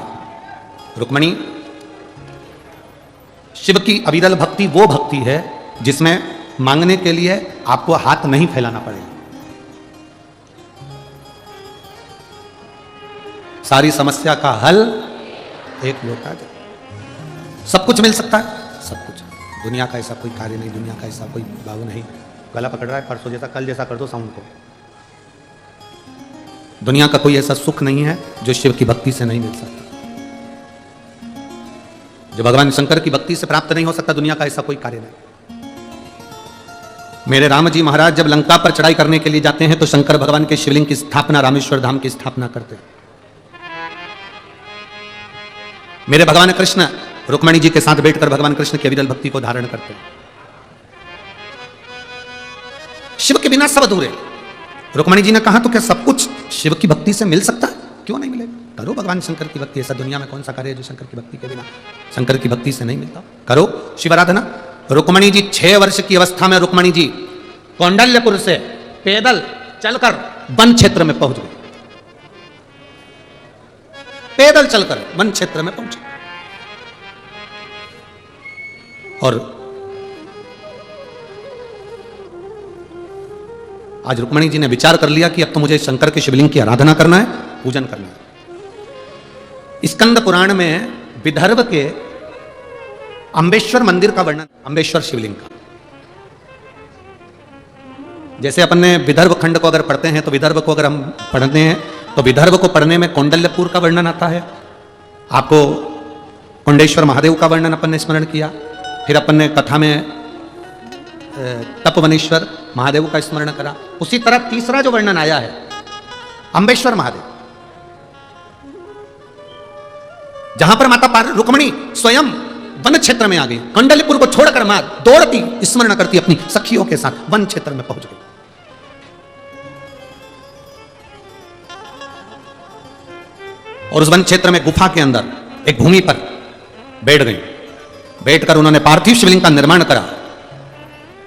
रुक्मणी, शिव की अविरल भक्ति वो भक्ति है जिसमें मांगने के लिए आपको हाथ नहीं फैलाना पड़ेगा, सारी समस्या का हल एक लोटा जल, सब कुछ मिल सकता है, सब कुछ। दुनिया का ऐसा कोई कार्य नहीं, दुनिया का ऐसा कोई बाबू नहीं, गला पकड़ रहा है, परसों जैसा कल जैसा कर दो साउंड को। दुनिया का कोई ऐसा सुख नहीं है जो शिव की भक्ति से नहीं मिल सकता, जो भगवान शंकर की भक्ति से प्राप्त नहीं हो सकता, दुनिया का ऐसा कोई कार्य नहीं। मेरे राम जी महाराज जब लंका पर चढ़ाई करने के लिए जाते हैं तो शंकर भगवान के शिवलिंग की स्थापना, रामेश्वर धाम की स्थापना करते हैं। मेरे भगवान कृष्ण रुक्मणी जी के साथ बैठकर भगवान कृष्ण की अविरल भक्ति को धारण करते हैं। शिव के बिना सब अधूरे। रुक्मणी जी ने कहा तो क्या सब कुछ शिव की भक्ति से मिल सकता है? क्यों नहीं मिलेगा? करो भगवान शंकर की भक्ति, ऐसा दुनिया में कौन सा कार्य है जो शंकर की भक्ति के बिना, शंकर की भक्ति से नहीं मिलता? करो शिव आराधना। रुक्मणी जी 6 वर्ष की अवस्था में रुक्मणी जी कौंडल्यपुर से पैदल चलकर वन क्षेत्र में पहुंच गए, पैदल चलकर वन क्षेत्र में पहुंचे। और आज रुक्मणी जी ने विचार कर लिया कि अब तो मुझे शंकर के शिवलिंग की आराधना करना है, पूजन करना है। स्कंद पुराण में विदर्भ के अम्बेश्वर मंदिर का वर्णन, अम्बेश्वर शिवलिंग का। जैसे अपन ने विदर्भ खंड को अगर पढ़ते हैं तो विदर्भ को अगर हम पढ़ते हैं तो विदर्भ को पढ़ने में कौंडल्यपुर का वर्णन आता है, आपको कुंडेश्वर महादेव का वर्णन अपन ने स्मरण किया, फिर अपन ने कथा में तपवनेश्वर महादेव का स्मरण करा। उसी तरह तीसरा जो वर्णन आया है अम्बेश्वर महादेव, जहां पर माता रुक्मणी स्वयं वन क्षेत्र में आ गई, कंडलीपुर को छोड़कर मां दौड़ती स्मरण करती अपनी सखियों के साथ वन क्षेत्र में पहुंच गई। और उस वन क्षेत्र में गुफा के अंदर एक भूमि पर बैठ गई। बैठकर उन्होंने पार्थिव शिवलिंग का निर्माण करा।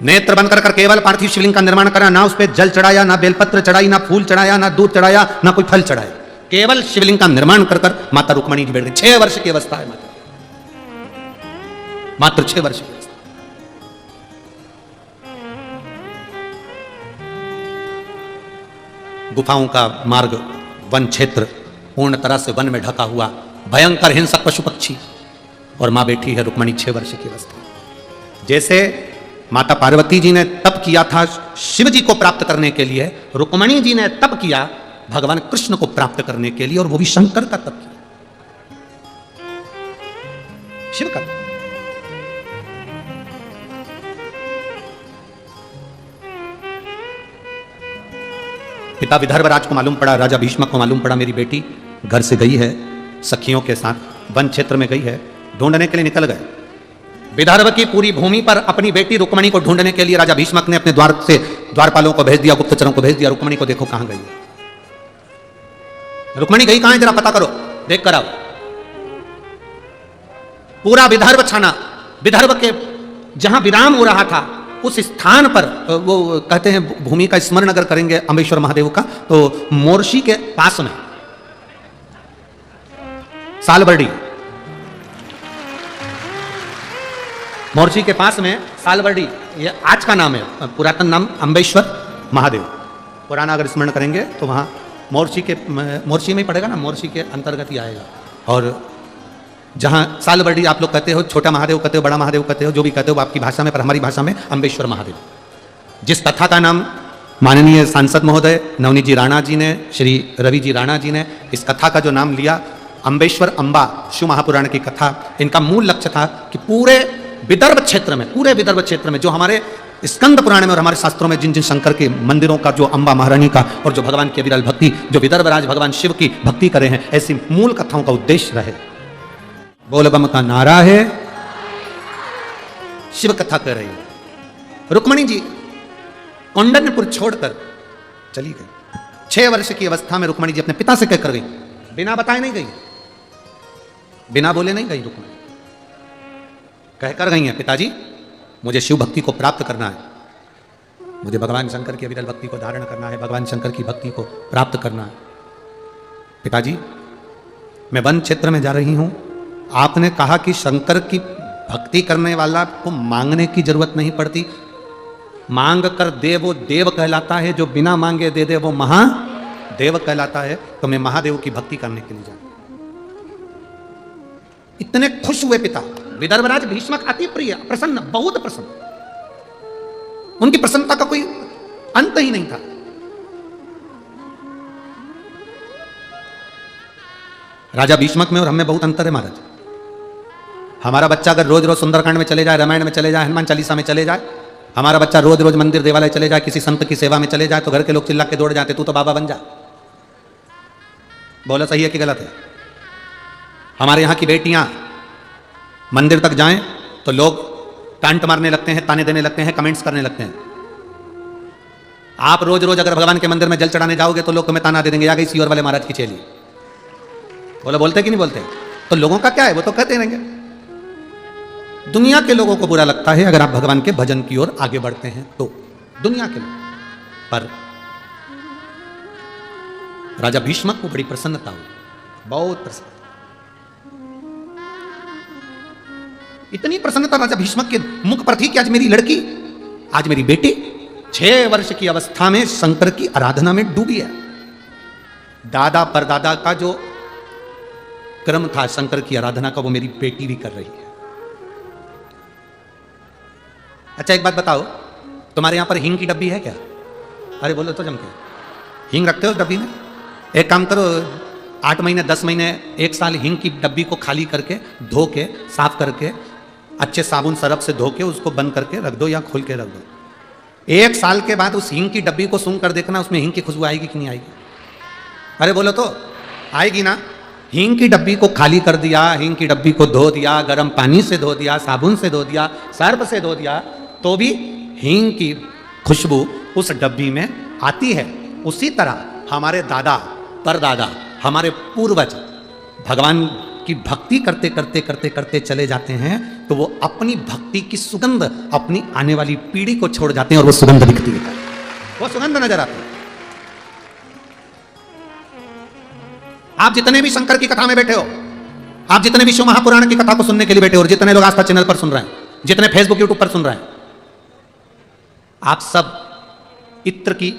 नेत्र बंद कर केवल पार्थिव शिवलिंग का निर्माण करा। ना उस पर जल चढ़ाया, ना बेलपत्र चढ़ाई, ना फूल चढ़ाया, ना दूध चढ़ाया, ना कोई फल चढ़ाया। केवल शिवलिंग का निर्माण कर माता रुक्मणी जी बैठ गई। 6 वर्ष की अवस्था है माता, मात्र 6 वर्ष की अवस्था। गुफाओं का मार्ग, वन क्षेत्र पूर्ण तरह से वन में ढका हुआ, भयंकर हिंसक पशु पक्षी, और मां बैठी है रुक्मणी 6 वर्ष की अवस्था। जैसे माता पार्वती जी ने तप किया था शिव जी को प्राप्त करने के लिए, रुक्मणी जी ने तप किया भगवान कृष्ण को प्राप्त करने के लिए, और वो भी शंकर का तप किया, शिव का। पिता विदर्भ राज को मालूम पड़ा, राजा भीष्मक को मालूम पड़ा मेरी बेटी घर से गई है, सखियों के साथ वन क्षेत्र में गई है, ढूंढने के लिए निकल गए। विदर्भ की पूरी भूमि पर अपनी बेटी रुक्मणी को ढूंढने के लिए राजा भीष्मक ने अपने द्वार से द्वारपालों को भेज दिया, गुप्तचरों को भेज दिया, रुक्मणी को देखो कहां गई है, रुक्मणी गई कहां है, जरा पता करो, देख कर आओ। पूरा विदर्भ छाना, विदर्भ के जहां विराम हो रहा था उस स्थान पर, वो कहते हैं भूमि का स्मरण अगर करेंगे अम्बेश्वर महादेव का, तो मोर्शी के पास में सालबर्डी, मोर्शी के पास में सालबर्डी, ये आज का नाम है, पुरातन नाम अम्बेश्वर महादेव। पुराना अगर स्मरण करेंगे तो वहाँ मोर्शी में ही पड़ेगा ना, मोर्शी के अंतर्गत ही आएगा। और जहाँ सालबर्डी आप लोग कहते हो, छोटा महादेव कहते हो, बड़ा महादेव कहते हो, जो भी कहते हो आपकी भाषा में, पर हमारी भाषा में अम्बेश्वर महादेव। जिस कथा का नाम माननीय सांसद महोदय नवनीत जी राणा जी ने, श्री रवि जी राणा जी ने इस कथा का जो नाम लिया, अम्बेश्वर अम्बा शिव महापुराण की कथा, इनका मूल लक्ष्य था कि पूरे विदर्भ क्षेत्र में, पूरे विदर्भ क्षेत्र में जो हमारे स्कंद पुराण में और हमारे शास्त्रों में जिन जिन शंकर के मंदिरों का, जो अम्बा महारानी का और जो भगवान की अविरल भक्ति, जो विदर्भ राज भगवान शिव की भक्ति करे हैं, ऐसी मूल कथाओं का उद्देश्य रहे। बोल बम का नारा है, शिव कथा कर रही है। रुक्मणी जी कौंडन्यपुर छोड़कर चली गई। 6 वर्ष की अवस्था में रुक्मणी जी अपने पिता से कहकर गई, बिना बताए नहीं गई, बिना बोले नहीं गई रुक्मणी, कहकर गई है, पिताजी मुझे शिव भक्ति को प्राप्त करना है, मुझे भगवान शंकर की अविरल भक्ति को धारण करना है, भगवान शंकर की भक्ति को प्राप्त करना है। पिताजी मैं वन क्षेत्र में जा रही हूं, आपने कहा कि शंकर की भक्ति करने वाला को मांगने की जरूरत नहीं पड़ती, मांग कर दे वो देव कहलाता है, जो बिना मांगे दे दे वो महादेव कहलाता है, तो मैं महादेव की भक्ति करने के लिए जा। इतने खुश हुए पिता, विदर्भराज भीष्मक अति प्रिय, प्रसन्न, बहुत प्रसन्न, उनकी प्रसन्नता का कोई अंत ही नहीं था। राजा भीष्मक में और हमें बहुत अंतर है महाराज। हमारा बच्चा अगर रोज रोज सुंदरकांड में चले जाए, रामायण में चले जाए, हनुमान चालीसा में चले जाए, हमारा बच्चा रोज रोज मंदिर देवालय चले जाए, किसी संत की सेवा में चले जाए, तो घर के लोग चिल्ला के दौड़ जाते, तू तो बाबा बन जा। बोला सही है कि गलत है? हमारे यहाँ की बेटियां मंदिर तक जाएं तो लोग टांट मारने लगते हैं, ताने देने लगते हैं, कमेंट्स करने लगते हैं। आप रोज रोज अगर भगवान के मंदिर में जल चढ़ाने जाओगे तो लोग तुम्हें ताना दे देंगे, आ गई सीओर वाले महाराज की चेली। बोला बोलते कि नहीं बोलते? तो लोगों का क्या है, वो तो कहते रहेंगे। दुनिया के लोगों को बुरा लगता है अगर आप भगवान के भजन की ओर आगे बढ़ते हैं तो, दुनिया के लोग। पर राजा भीष्मक को बड़ी प्रसन्नता हुई, बहुत प्रसन्न, इतनी प्रसन्नता राजा भीष्मक के मुख पर थी कि आज मेरी लड़की, आज मेरी बेटी 6 वर्ष की अवस्था में शंकर की आराधना में डूबी है। दादा परदादा का जो क्रम था शंकर की आराधना का, वो मेरी बेटी भी कर रही है। अच्छा एक बात बताओ, तुम्हारे यहां पर हींग की डब्बी है क्या? अरे बोलो तो जम के, हींग रखते हो उस डब्बी में? एक काम करो, 8 महीने 10 महीने 1 साल हींग की डब्बी को खाली करके, धो के, साफ करके, अच्छे साबुन सरफ से धो के उसको बंद करके रख दो या खोल के रख दो। 1 साल के बाद उस हींग की डब्बी को सूंघ कर देखना, उसमें हींग की खुशबू आएगी कि नहीं आएगी? अरे बोलो तो, आएगी ना? हींग की डब्बी को खाली कर दिया, हींग की डब्बी को धो दिया, गर्म पानी से धो दिया, साबुन से धो दिया, सर्फ से धो दिया, तो भी हींग की खुशबू उस डब्बी में आती है। उसी तरह हमारे दादा परदादा, हमारे पूर्वज भगवान की भक्ति करते करते करते करते चले जाते हैं तो वो अपनी भक्ति की सुगंध अपनी आने वाली पीढ़ी को छोड़ जाते हैं और वो सुगंध दिखती है, वो सुगंध नजर आती है। आप जितने भी शंकर की कथा में बैठे हो, आप जितने भी शिव महापुराण की कथा को सुनने के लिए बैठे हो, और जितने लोग आस्था चैनल पर सुन रहे हैं, जितने फेसबुक यूट्यूब पर सुन रहे हैं, आप सब इत्र की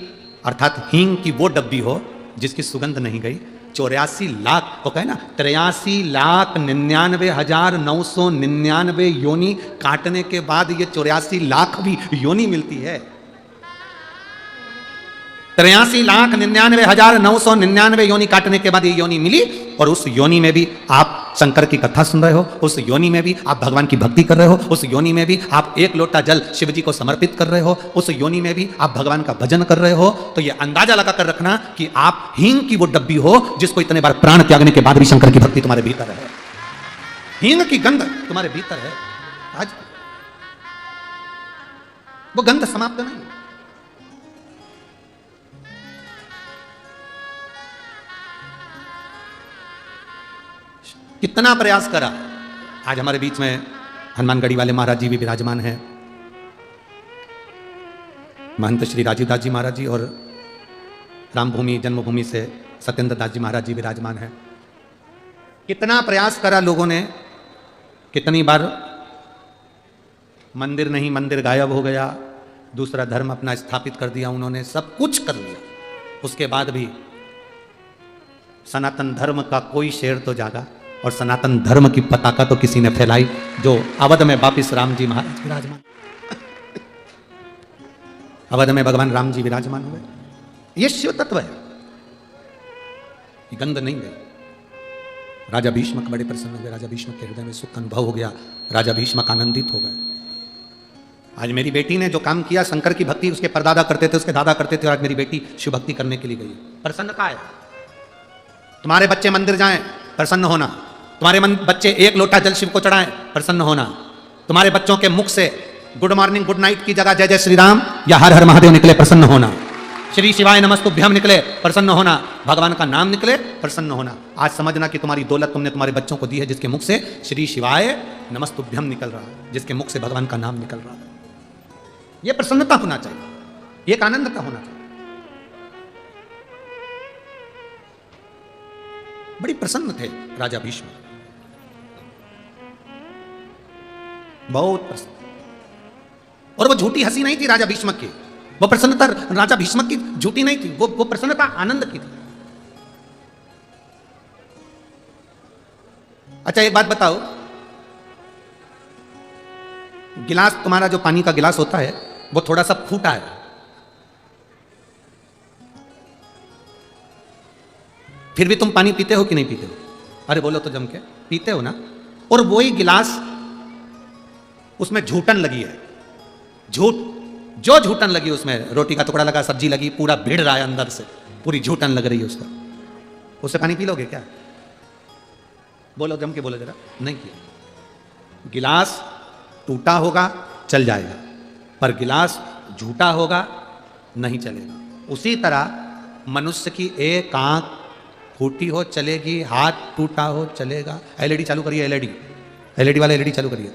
अर्थात हींग की वो डब्बी हो जिसकी सुगंध नहीं गई। 84 लाख वो कहे ना 83,99,999 योनि काटने के बाद ये 84 लाख भी योनि मिलती है। 83,99,999 योनि काटने के बाद ये योनि मिली, और उस योनि में भी आप शंकर की कथा सुन रहे हो, उस योनि में भी आप भगवान की भक्ति कर रहे हो, उस योनि में भी आप एक लोटा जल शिव जी को समर्पित कर रहे हो, उस योनि में भी आप भगवान का भजन कर रहे हो। तो ये अंदाजा लगा कर रखना कि आप हींग की वो डब्बी हो जिसको इतने बार प्राण त्यागने के बाद भी शंकर की भक्ति तुम्हारे भीतर है, हींग की गंध तुम्हारे भीतर है। आज वो गंध समाप्त नहीं। कितना प्रयास करा, आज हमारे बीच में हनुमानगढ़ी वाले महाराज जी भी विराजमान हैं, महंत श्री राजीव दास जी महाराज जी, और रामभूमि जन्मभूमि से सत्येंद्र दास जी महाराज जी विराजमान हैं। कितना प्रयास करा लोगों ने, कितनी बार मंदिर नहीं मंदिर गायब हो गया, दूसरा धर्म अपना स्थापित कर दिया उन्होंने, सब कुछ कर लिया, उसके बाद भी सनातन धर्म का कोई शेर तो जागा, और सनातन धर्म की पताका तो किसी ने फैलाई, जो अवध में वापिस राम जी महाराज विराजमान, अवध में भगवान राम जी विराजमान हुए। ये शिव तत्व है, ये गंध नहीं गई। राजा भीष्मक बड़े प्रसन्न हुए, राजा भीष्मक के हृदय में सुख अनुभव हो गया, राजा भीष्मक आनंदित हो गए। आज मेरी बेटी ने जो काम किया, शंकर की भक्ति उसके परदादा करते थे, उसके दादा करते थे, और आज मेरी बेटी शिव भक्ति करने के लिए गई। प्रसन्नता है। तुम्हारे बच्चे मंदिर जाएं, प्रसन्न होना। तुम्हारे बच्चे एक लोटा जल शिव को चढ़ाएं, प्रसन्न होना। तुम्हारे बच्चों के मुख से गुड मॉर्निंग गुड नाइट की जगह जय जय श्री राम या हर हर महादेव निकले, प्रसन्न होना। श्री शिवाय नमस्तुभ्यम निकले, प्रसन्न होना। भगवान का नाम निकले, प्रसन्न होना। आज समझना कि तुम्हारी दौलत तुमने तुम्हारे बच्चों को दी है, जिसके मुख से श्री शिवाय नमस्तुभ्यम निकल रहा है, जिसके मुख से भगवान का नाम निकल रहा है। यह प्रसन्नता होना चाहिए, एक आनंद का होना चाहिए। बड़ी प्रसन्न थे राजा भीष्म, बहुत प्रसन्न। और वो झूठी हंसी नहीं थी राजा भीष्मक की, वो प्रसन्नता राजा भीष्मक की झूठी नहीं थी, वो प्रसन्नता आनंद की थी। अच्छा एक बात बताओ, गिलास तुम्हारा जो पानी का गिलास होता है वो थोड़ा सा फूटा है, फिर भी तुम पानी पीते हो कि नहीं पीते हो? अरे बोलो तो जम के, पीते हो ना। और वही गिलास उसमें झूठन लगी है, झूठ जो झूठन लगी उसमें, रोटी का टुकड़ा लगा, सब्जी लगी, पूरा भिड़ रहा है अंदर से, पूरी झूठन लग रही है उसका, उससे पानी पी लोगे क्या? बोलो जम के बोलो जरा। नहीं किया। गिलास टूटा होगा चल जाएगा, पर गिलास झूठा होगा नहीं चलेगा। उसी तरह मनुष्य की एक आंख फूटी हो चलेगी, हाथ टूटा हो चलेगा। एलईडी चालू करिए, एलईडी वाला एलईडी चालू करिए।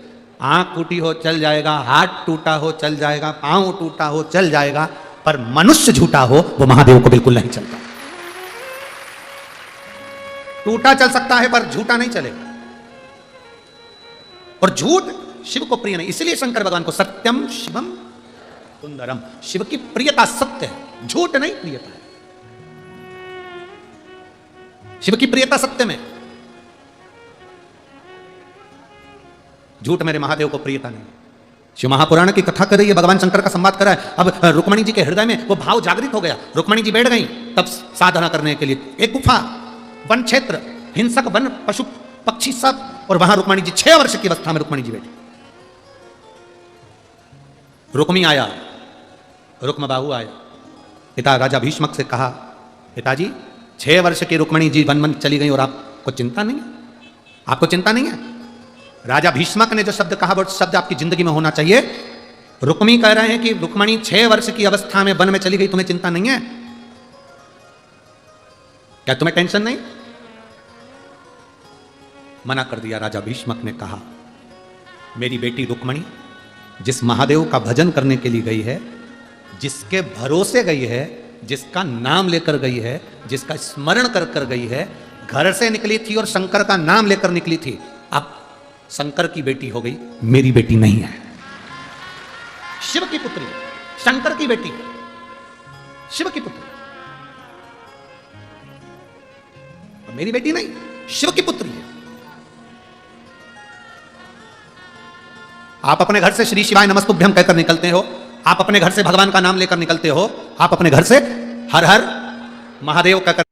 आंख टूटी हो चल जाएगा, हाथ टूटा हो चल जाएगा, पांव टूटा हो चल जाएगा, पर मनुष्य झूठा हो वो महादेव को बिल्कुल नहीं चलता। टूटा चल सकता है पर झूठा नहीं चलेगा, और झूठ शिव को प्रिय नहीं। इसलिए शंकर भगवान को सत्यम शिवम सुंदरम, शिव की प्रियता सत्य है, झूठ नहीं प्रियता है। शिव की प्रियता सत्य में, झूठ मेरे महादेव को प्रियता नहीं। शिव महापुराण की कथा कर रही है, भगवान शंकर का संवाद कर रहा है। अब रुक्मणी जी के हृदय में वो भाव जागृत हो गया। रुक्मणी जी बैठ गई तब साधना करने के लिए, एक गुफा, वन क्षेत्र, हिंसक वन, पशु पक्षी सब, और वहां रुक्मणी जी 6 वर्ष की अवस्था में रुक्मणी जी बैठी। रुक्मी आया, रुक्मबाहु आया, पिता राजा भीष्मक से कहा, पिताजी 6 वर्ष की रुक्मणी जी वन वन चली गई और आपको चिंता नहीं है? आपको चिंता नहीं है? राजा भीष्मक ने जो शब्द कहा वो शब्द आपकी जिंदगी में होना चाहिए। रुक्मी कह रहे हैं कि रुक्मणी 6 वर्ष की अवस्था में वन में चली गई, तुम्हें चिंता नहीं है? क्या तुम्हें टेंशन नहीं? मना कर दिया। राजा भीष्मक ने कहा, मेरी बेटी रुक्मणी जिस महादेव का भजन करने के लिए गई है, जिसके भरोसे गई है, जिसका नाम लेकर गई है, जिसका स्मरण कर कर गई है, घर से निकली थी और शंकर का नाम लेकर निकली थी, अब शंकर की बेटी हो गई, मेरी बेटी नहीं है। शिव की पुत्री, शंकर की बेटी, शिव की पुत्री, मेरी बेटी नहीं, शिव की पुत्री है। आप अपने घर से श्री शिवाय नमस्तुभ्यम कहकर निकलते हो, आप अपने घर से भगवान का नाम लेकर निकलते हो, आप अपने घर से हर हर महादेव कहकर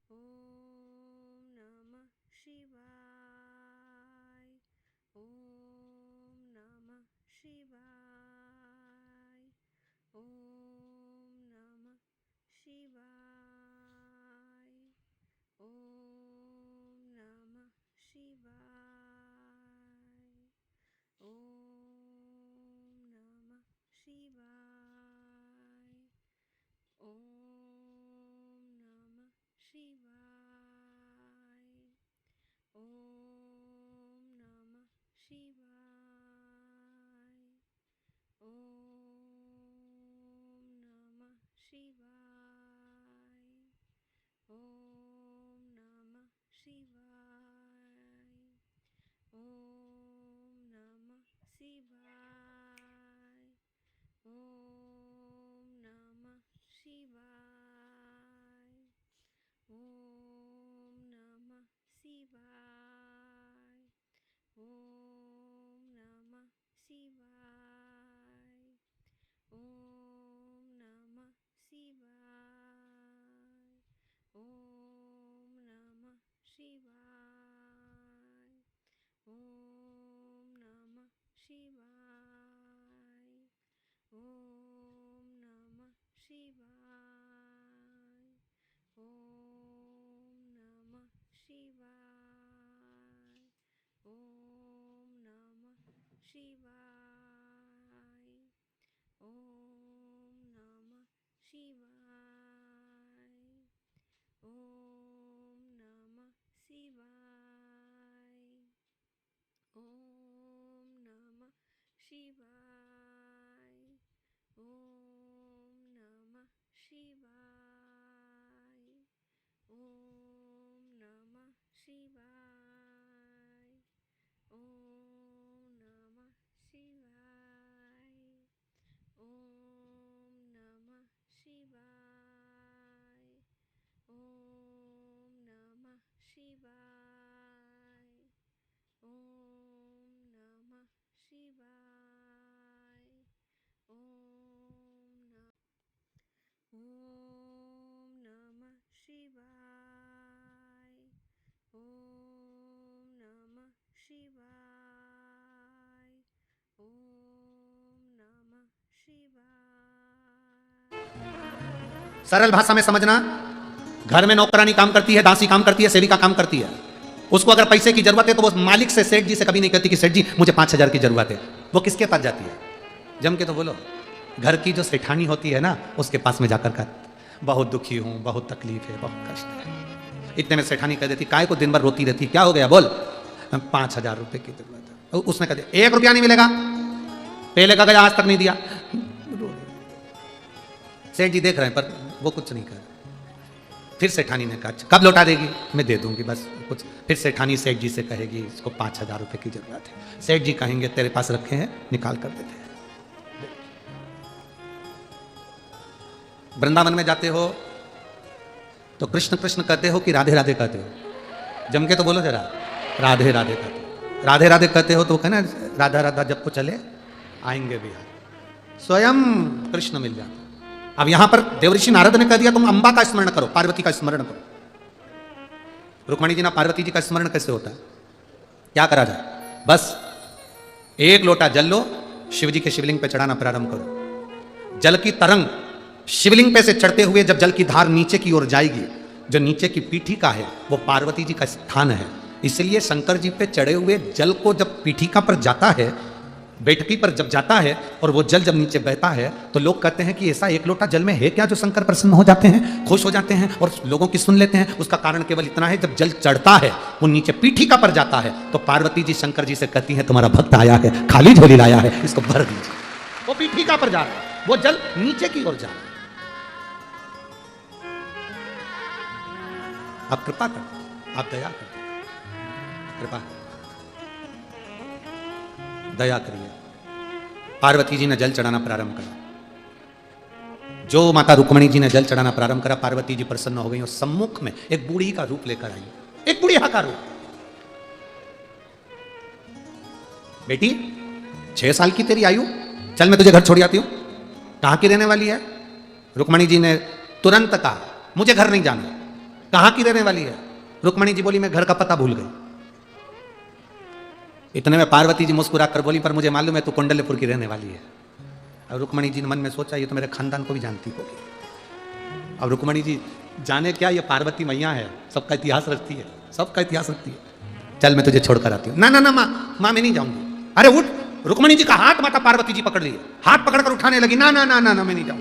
सरल भाषा में समझना, घर में नौकरानी काम करती है, दासी काम करती है, सेविका काम करती है। उसको अगर पैसे की जरूरत है तो वो मालिक से, सेठ जी से कभी नहीं कहती कि सेठ जी मुझे 5,000 की जरूरत है। वो किसके पास जाती है? जम के तो बोलो, घर की जो सेठानी होती है ना, उसके पास में जाकर कर, बहुत दुखी हूं, बहुत तकलीफ है, बहुत कष्ट है। इतने में सेठानी कह देती, काय को दिन भर रोती रहती, क्या हो गया बोल? 5,000 रुपए की जरूरत है। उसने कह दिया 1 रुपया नहीं मिलेगा, पहले का गया आज तक नहीं दिया। सेठ जी देख रहे हैं पर वो कुछ नहीं कर। फिर सेठानी ने कहा कब लौटा देगी? मैं दे दूंगी बस कुछ। फिर सेठानी सेठ जी से कहेगी इसको 5,000 रुपए की जरूरत है। सेठ जी कहेंगे तेरे पास रखे हैं, निकाल कर देते हैं। वृंदावन में जाते हो तो कृष्ण कृष्ण कहते हो कि राधे राधे कहते हो? जम के तो बोलो जरा, राधे राधे कहते हो। राधे राधे कहते हो तो कहना राधा राधा जब को चले आएंगे बिहार, स्वयं कृष्ण मिल जाते। अब यहां पर देवऋषि नारद ने कह दिया तुम अंबा का स्मरण करो, पार्वती का स्मरण करो। रुक्मणी जी ना, पार्वती जी का स्मरण कैसे होता है? क्या करा जाए? बस 1 लोटा जल लो, शिव जी के शिवलिंग पे चढ़ाना प्रारंभ करो। जल की तरंग शिवलिंग पे से चढ़ते हुए जब जल की धार नीचे की ओर जाएगी, जो नीचे की पीठिका है वो पार्वती जी का स्थान है। इसलिए शंकर जी पे चढ़े हुए जल को जब पीठिका पर जाता है बैठकी पर जब जाता है और वो जल जब नीचे बहता है तो लोग कहते हैं कि ऐसा एक लोटा जल में है क्या जो शंकर प्रसन्न हो जाते हैं, खुश हो जाते हैं और लोगों की सुन लेते हैं। उसका कारण केवल इतना है, जब जल चढ़ता है वो नीचे पीठिका पर जाता है तो पार्वती जी शंकर जी से कहती हैं तुम्हारा भक्त आया है, खाली झोली लाया है, इसको भर दीजिए। वो पीठिका पर जा रहा है, वो जल नीचे की ओर जा रहा है। आप कृपा कर, आप दया कर, कृपा दया करिए। पार्वती जी ने जल चढ़ाना प्रारंभ करा। जो माता रुक्मणी जी ने जल चढ़ाना प्रारंभ करा, पार्वती जी प्रसन्न हो गई और सम्मुख में एक बूढ़ी का रूप लेकर आई, एक बुढ़िया का रूप। बेटी 6 साल की तेरी आयु, चल मैं तुझे घर छोड़ आती हूं। कहां की रहने वाली है? रुक्मणी जी ने तुरंत कहा मुझे घर नहीं जाना। कहां की रहने वाली है? रुक्मणी जी बोली मैं घर का पता भूल गई। इतने में पार्वती जी मुस्कुरा कर बोली पर मुझे मालूम है तू कुंडलपुर की रहने वाली है। अब रुक्मणी जी ने मन में सोचा ये तो मेरे खानदान को भी जानती होगी। अब रुक्मणी जी जाने क्या, ये पार्वती मैया है, सबका इतिहास रखती है, सबका इतिहास रखती है। चल मैं तुझे छोड़कर आती हूँ। ना ना ना माँ, माँ मैं नहीं जाऊंगी। अरे उठ। रुक्मणी जी का हाथ माता पार्वती जी पकड़ लिए, हाथ पकड़कर उठाने लगी। ना ना ना ना ना मैं नहीं जाऊँ,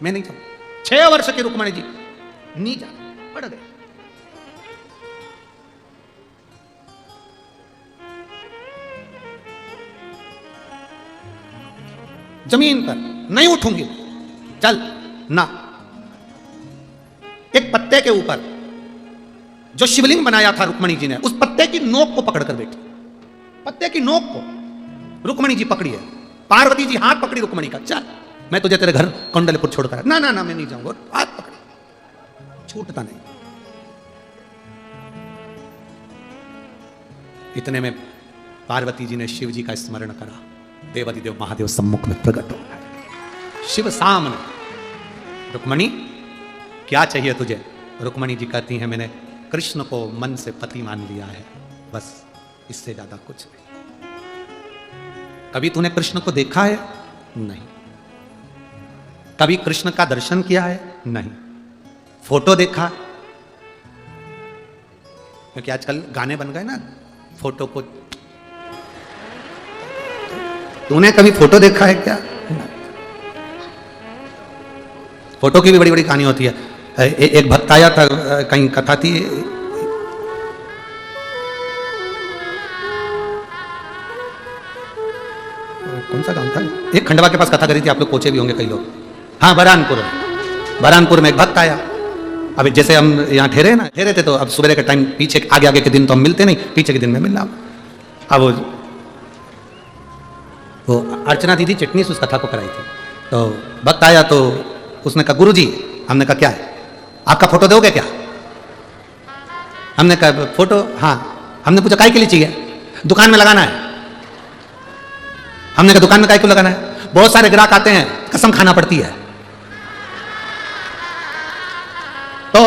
मैं नहीं जाऊँ। 6 वर्ष की रुक्मणी जी नहीं जा, पड़ गए। जमीन पर नहीं उठूंगी, चल ना। एक पत्ते के ऊपर जो शिवलिंग बनाया था रुक्मणी जी ने, उस पत्ते की नोक को पकड़कर बैठी। पत्ते की नोक को रुक्मणी जी पकड़ी है, पार्वती जी हाथ पकड़ी रुक्मणी का। चल मैं तुझे तेरे घर कुंडलपुर छोड़कर। ना ना ना मैं नहीं जाऊंगा। हाथ पकड़ी, छूटता नहीं। इतने में पार्वती जी ने शिव जी का स्मरण करा। देवादिदेव महादेव सम्मुख में प्रकट हो गए। शिव सामने। रुक्मणी क्या चाहिए तुझे? रुक्मणी जी कहती हैं मैंने कृष्ण को मन से पति मान लिया है, बस इससे ज्यादा कुछ नहीं। कभी तूने कृष्ण को देखा है? नहीं। कभी कृष्ण का दर्शन किया है? नहीं। फोटो देखा? क्योंकि आजकल गाने बन गए ना, फोटो को। तूने कभी फोटो देखा है क्या? फोटो की भी बड़ी बड़ी कहानी होती है। एक भक्त आया था, कहीं कथा थी, कौन सा गांव था, एक खंडवा के पास कथा करी थी, आप लोग पहुंचे भी होंगे कई लोग। हाँ बरहानपुर में एक भक्त आया। अभी जैसे हम यहाँ ठहरे ना, ठहरे थे तो अब सुबह के टाइम पीछे आगे आगे के दिन तो हम मिलते नहीं, पीछे के दिन में मिलना। अब वो अर्चना दीदी चटनी से उस कथा को कराई थी। तो भक्त आया तो उसने कहा गुरुजी, हमने कहा क्या है, आपका फोटो दोगे क्या? हमने कहा फोटो, हाँ। हमने पूछा काय के लिए चाहिए? दुकान में लगाना है। हमने कहा दुकान में काय को लगाना है? बहुत सारे ग्राहक आते हैं, कसम खाना पड़ती है। तो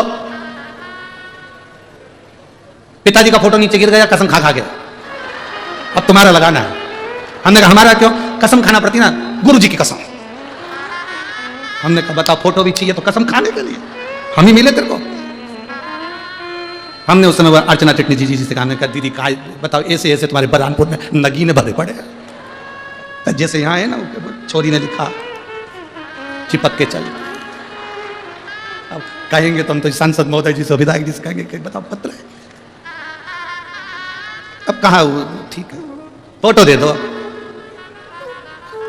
पिताजी का फोटो नीचे गिर गया, कसम खा खा के, अब तुम्हारा लगाना है। हमने कहा हमारा क्यों? कसम खाना पड़ती ना, गुरु जी की कसम। हमने कहा बताओ फोटो भी चाहिए तो कसम खाने के लिए हम ही मिले तेरे को? हमने उस समय अर्चना चटनी जी से कहा, हमने कहा दीदी का बताओ ऐसे ऐसे तुम्हारे बरहानपुर में नगीने भरे पड़े, जैसे यहाँ है ना छोरी ने लिखा चिपक के चल। अब कहेंगे तो हम तो सांसद महोदय जी से, विधायक जी से कहेंगे कि बताओ पत्र है। अब कहा ठीक है फोटो दे दो।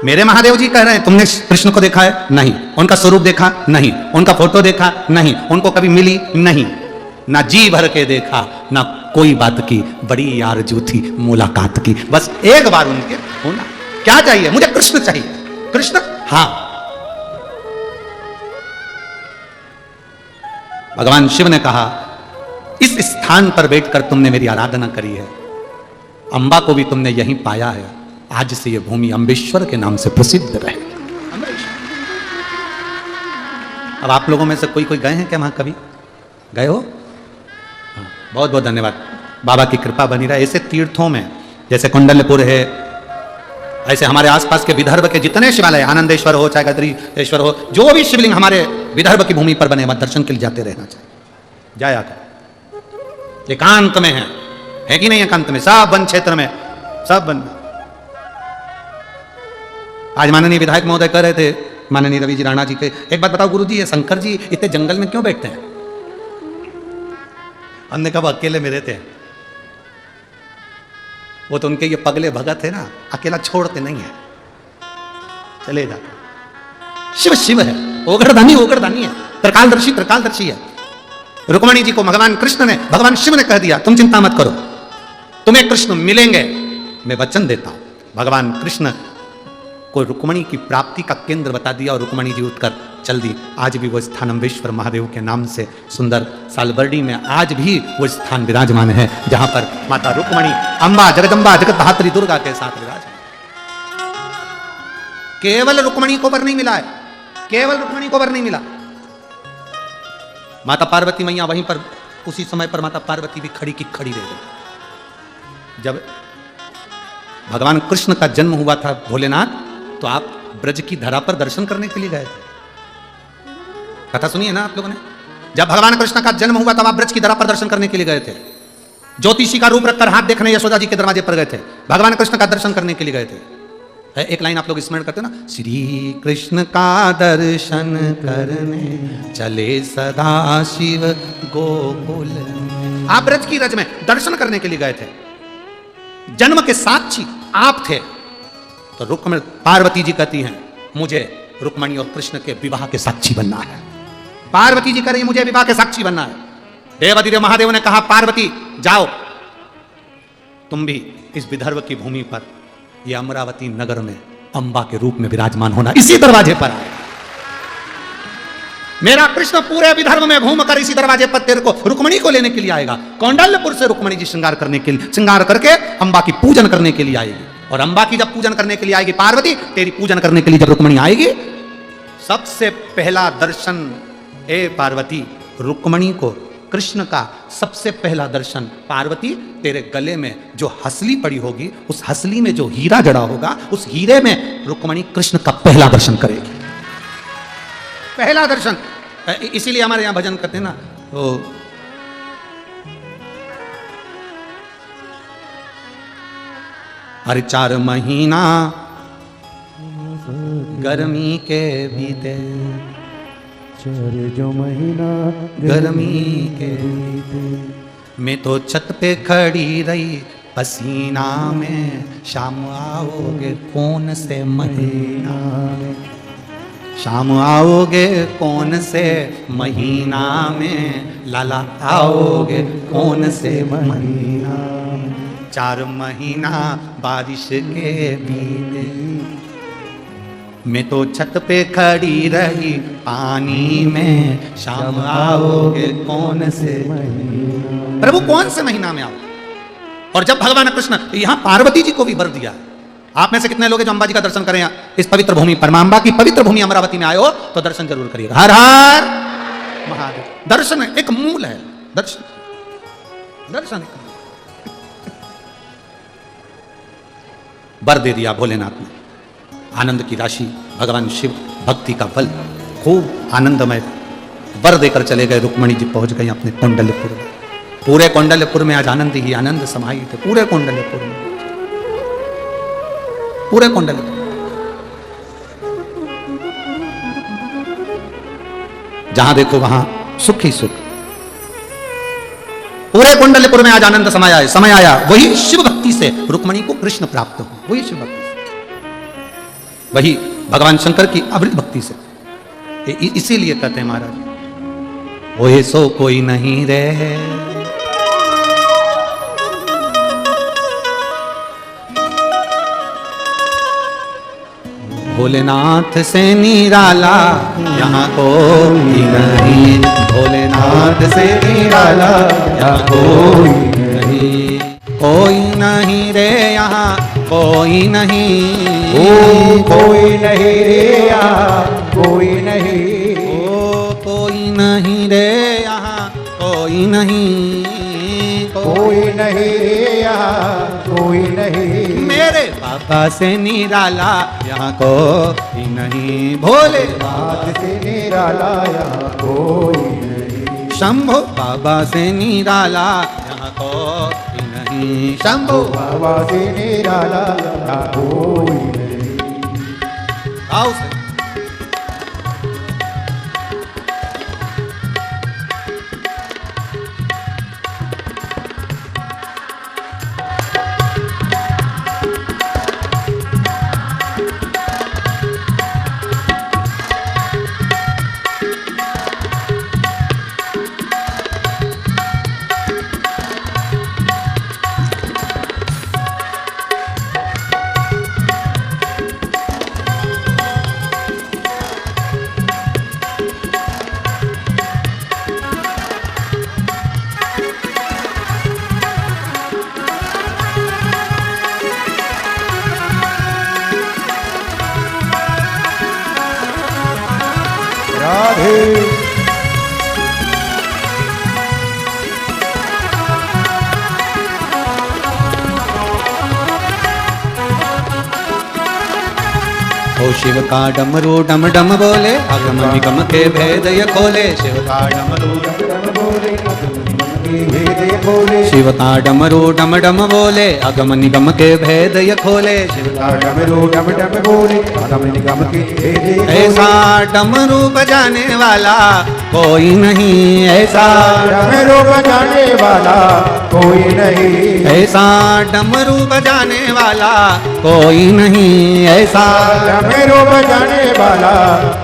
मेरे महादेव जी कह रहे हैं तुमने कृष्ण को देखा है? नहीं। उनका स्वरूप देखा? नहीं। उनका फोटो देखा? नहीं। उनको कभी मिली? नहीं। ना जी भर के देखा, ना कोई बात की, बड़ी आरज़ू थी मुलाकात की, बस एक बार उनके होना। क्या चाहिए? मुझे कृष्ण चाहिए। कृष्ण? हाँ। भगवान शिव ने कहा इस स्थान पर बैठकर तुमने मेरी आराधना करी है, अंबा को भी तुमने यहीं पाया है, आज से यह भूमि अम्बेश्वर के नाम से प्रसिद्ध रहे। अब आप लोगों में से कोई कोई गए हैं क्या वहां? कभी गए हो? हाँ, बहुत बहुत धन्यवाद। बाबा की कृपा बनी रहे। ऐसे तीर्थों में जैसे कुंडलपुर है, ऐसे हमारे आसपास के विदर्भ के जितने शिवालय, आनंदेश्वर हो चाहे गद्रीश्वर हो, जो भी शिवलिंग हमारे विदर्भ की भूमि पर बने, वहां दर्शन के लिए जाते रहना चाहिए। जाया कर, एकांत में है कि नहीं? एकांत में, सब वन क्षेत्र में, सब वन। आज माननीय विधायक महोदय कह रहे थे, माननीय रवि जी राणा जी के, एक बात बताओ गुरु जी, ये शंकर जी इतने जंगल में क्यों बैठते हैं? हमने कहा अकेले में रहते हैं। वो तो उनके ये पगले भगत है ना, अकेला छोड़ते नहीं है, चले जाते। शिव शिव है, ओगरदानी ओगरदानी है, त्रिकालदर्शी है। रुक्मणी जी को भगवान कृष्ण ने, भगवान शिव ने कह दिया तुम चिंता मत करो, तुम्हें कृष्ण मिलेंगे, मैं वचन देता हूं। भगवान कृष्ण को रुक्मणी की प्राप्ति का केंद्र बता दिया और रुक्मणी जी उठकर चल दी। आज भी वो स्थान अम्बेश्वर महादेव के नाम से सुंदर सालबर्डी में आज भी वो स्थान विराजमान है, जहां पर माता रुक्मणी अम्बा जगदम्बा जगत धात्री दुर्गा के साथ विराजमान। केवल रुक्मणी को वर नहीं मिला है, केवल रुक्मणी को वर नहीं मिला। माता पार्वती मैया वहीं पर उसी समय पर माता पार्वती भी खड़ी की खड़ी रह गई। जब भगवान कृष्ण का जन्म हुआ था भोलेनाथ, तो आप ब्रज की धरा पर दर्शन करने के लिए गए थे। कथा सुनी है ना आप लोगों ने? जब भगवान कृष्ण का जन्म हुआ तब आप ब्रज की धरा पर दर्शन करने के लिए गए थे। ज्योतिषी का रूप रखकर हाथ देखने यशोदा जी के दरवाजे पर गए थे, भगवान कृष्ण का दर्शन करने के लिए गए थे। एक लाइन आप लोग स्मरण करते हो ना, श्री कृष्ण का दर्शन करने चले सदा शिव गोकुल। आप ब्रज की रज में दर्शन करने के लिए गए थे, जन्म के साक्षी आप थे। तो रुक्मणी पार्वती जी कहती हैं मुझे रुक्मणी और कृष्ण के विवाह के साक्षी बनना है। पार्वती जी कह रही मुझे विवाह के साक्षी बनना है। देवाधिदेव महादेव ने कहा पार्वती जाओ, तुम भी इस विदर्भ की भूमि पर यह अमरावती नगर में अंबा के रूप में विराजमान होना, इसी दरवाजे पर आए। मेरा कृष्ण पूरे विदर्भ में घूमकर इसी दरवाजे पर तेरे को रुक्मणी को लेने के लिए आएगा। कौंडल्यपुर से रुक्मणी जी श्रृंगार करने के लिए, श्रृंगार करके अंबा की पूजन करने के लिए आएगी। और अंबा की जब पूजन करने के लिए आएगी पार्वती, तेरी पूजन करने के लिए जब रुक्मणी आएगी, सबसे पहला दर्शन ए पार्वती, रुक्मणी को कृष्ण का सबसे पहला दर्शन पार्वती, तेरे गले में जो हसली पड़ी होगी, उस हसली में जो हीरा जड़ा होगा, उस हीरे में रुक्मणी कृष्ण का पहला दर्शन करेगी। पहला दर्शन। इसीलिए हमारे यहां भजन करते हैं ना, तो हर 4 महीना गर्मी के बीते, 4 जो महीना गर्मी के बीते, मैं तो छत पे खड़ी रही पसीना में, शाम आओगे कौन से महीना में, शाम आओगे कौन से महीना में, लाला आओगे कौन से महीना में। 4 महीना बारिश के बीते, मैं तो छत पे खड़ी रही पानी में, शाम आओगे कौन से महीना। प्रभु कौन से महीना में आओ? और जब भगवान कृष्ण यहां पार्वती जी को भी वर दिया। आप में से कितने लोग हैं जो अंबा जी का दर्शन करें इस पवित्र भूमि पर? मां अम्बा की पवित्र भूमि अमरावती में आए हो तो दर्शन जरूर करिएगा। हर हर महादेव। दर्शन एक मूल है, दर्शन दर्शन वर दे दिया भोलेनाथ ने, आनंद की राशि, भगवान शिव भक्ति का बल, खूब आनंदमय वर देकर चले गए। रुक्मणी जी पहुंच गई अपने कौंडल्यपुर में। पूरे कौंडल्यपुर में आज आनंद ही आनंद समाहित थे, पूरे कौंडल्यपुर में, पूरे कौंडल्यपुर। जहां देखो वहां सुख ही सुख। पूरे कौंडल्यपुर में आज आनंद समय आया। वही शिव भक्ति से रुक्मणी को कृष्ण प्राप्त हो, वही शिव भक्ति से, वही भगवान शंकर की अमृत भक्ति से। इसीलिए कहते हैं महाराज, ओए सो कोई नहीं रे, भोलेनाथ से निराला यहाँ कोई नहीं, भोलेनाथ से निराला यहाँ कोई नहीं, कोई नहीं रे यहाँ कोई नहीं, ओ कोई नहीं रे यहाँ कोई नहीं, ओ कोई नहीं रे यहाँ कोई नहीं, कोई नहीं रे यहाँ कोई नहीं, मेरे बाबा से निराला यहाँ कोई नहीं, भोलेनाथ से निराला यहाँ कोई नहीं, शंभो बाबा से निराला यहाँ कोई नहीं, शंभो बाबा से निराला यहाँ कोई नहीं, भाव से। राधे ओ शिव का डमरू डम डम बोले, अगम निगम के भेद ये खोले। शिव का डमरू डम डम बोले, भेद ये खोले। शिव का डमरू डम डम बोले, अगम निगम के भेद ये खोले। शिव का डमरू डम डम बोले, अगम निगम के भेद ये खोले। ऐसा डमरू बजाने वाला कोई नहीं, ऐसा डमरू बजाने वाला कोई नहीं, ऐसा डमरू बजाने वाला कोई नहीं, ऐसा डमरू बजाने वाला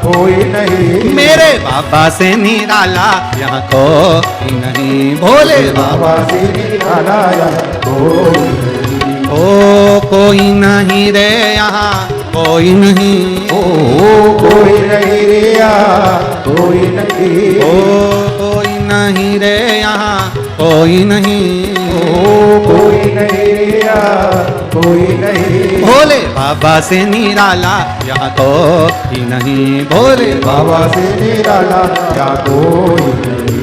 कोई नहीं। मेरे बाबा से निराला यहाँ कोई नहीं, भोले बाबा से निराला यहाँ कोई नहीं। ओ कोई नहीं रे यहाँ कोई नहीं, ओ कोई नहीं रे यहाँ कोई नहीं। ओ कोई नहीं रे यहाँ कोई नहीं, ओ कोई नहीं रे यहाँ कोई नहीं। भोले बाबा से निराला यहाँ कोई नहीं, भोले बाबा से निराला यहाँ कोई नहीं।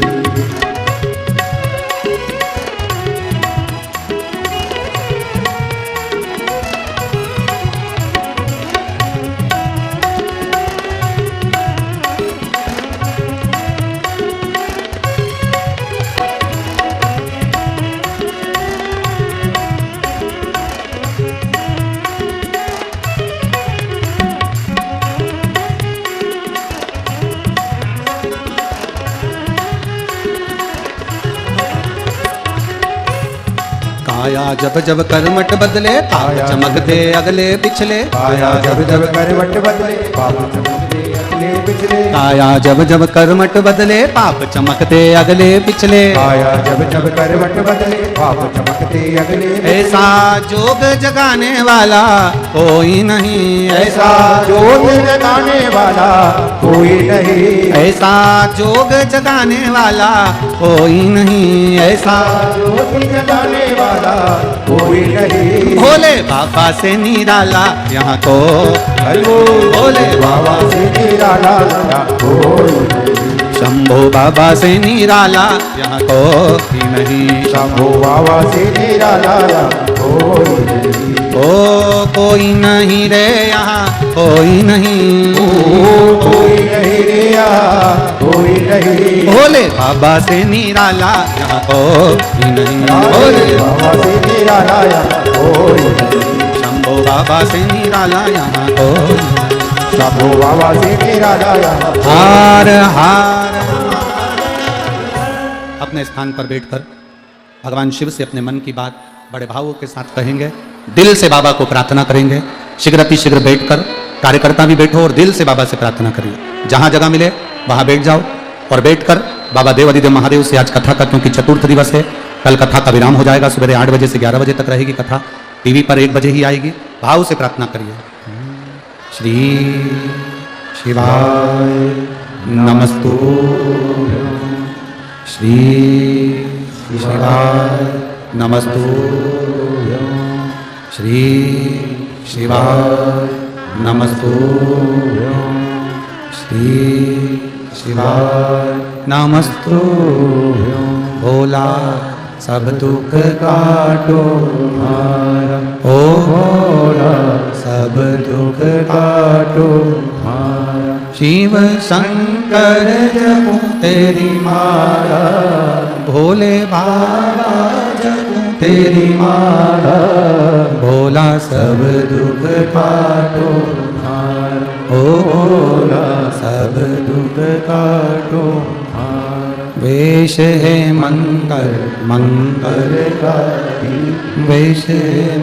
काया जब जब करमट बदले, ताप चमकते अगले पिछले। काया जब जब करवट बदले, पाप चमकते अगले पिछले। काया जब जब करमट बदले, पाप चमकते अगले पिछले। काया जब जब करवट बदले, पाप चमकते अगले पिछले। ऐसा जोग जगाने वाला कोई नहीं, ऐसा जोग जगाने वाला कोई नहीं, ऐसा जोग जगाने वाला कोई नहीं, ऐसा जोग जगाने वाला कोई नहीं। भोले बाबा से निराला यहाँ को, भोले बाबा से निराला यहाँ कोई नहीं। शंभो बाबा से निराला यहाँ कोई नहीं, शंभो बाबा से निराला यहाँ कोई नहीं। ओ कोई नहीं रे यहाँ कोई नहीं, ओ कोई नहीं रे यहाँ कोई नहीं। भोले बाबा से निराला यहाँ कोई नहीं, भोले बाबा से निराला यहाँ कोई नहीं। शंभो बाबा से निराला यहाँ कोई नहीं। शंभो बाबा से निराला यहाँ हार हार अपने स्थान पर बैठकर भगवान शिव से अपने मन की बात बड़े भावों के साथ कहेंगे, दिल से बाबा को प्रार्थना करेंगे। शीघ्र अतिशीघ्र बैठकर कार्यकर्ता भी बैठो और दिल से बाबा से प्रार्थना करिए। जहां जगह मिले वहां बैठ जाओ और बैठकर बाबा देव अधिदेव महादेव से आज कथा का, क्योंकि चतुर्थ दिवस है, कल कथा का विराम हो जाएगा। सुबह 8 बजे से 11 बजे तक रहेगी कथा, टीवी पर 1 बजे ही आएगी। भाव से प्रार्थना करिए। श्री शिवाय नमस्तुभ्यं, श्री शिवाय नमस्तुभ्यं, श्री शिवाय नमस्तुभ्यं, श्री शिवाय नमस्तुभ्यं। भोला सब दुख काटो हमारा, ओ भोला सब दुख काटो हमारा। शिव शंकर जपो तेरी माला, भोले बाबा जपो तेरी माला। भोला सब दुख काटो हमारा। होला सब दुख काटो वेश है मंगल मंगल वेश है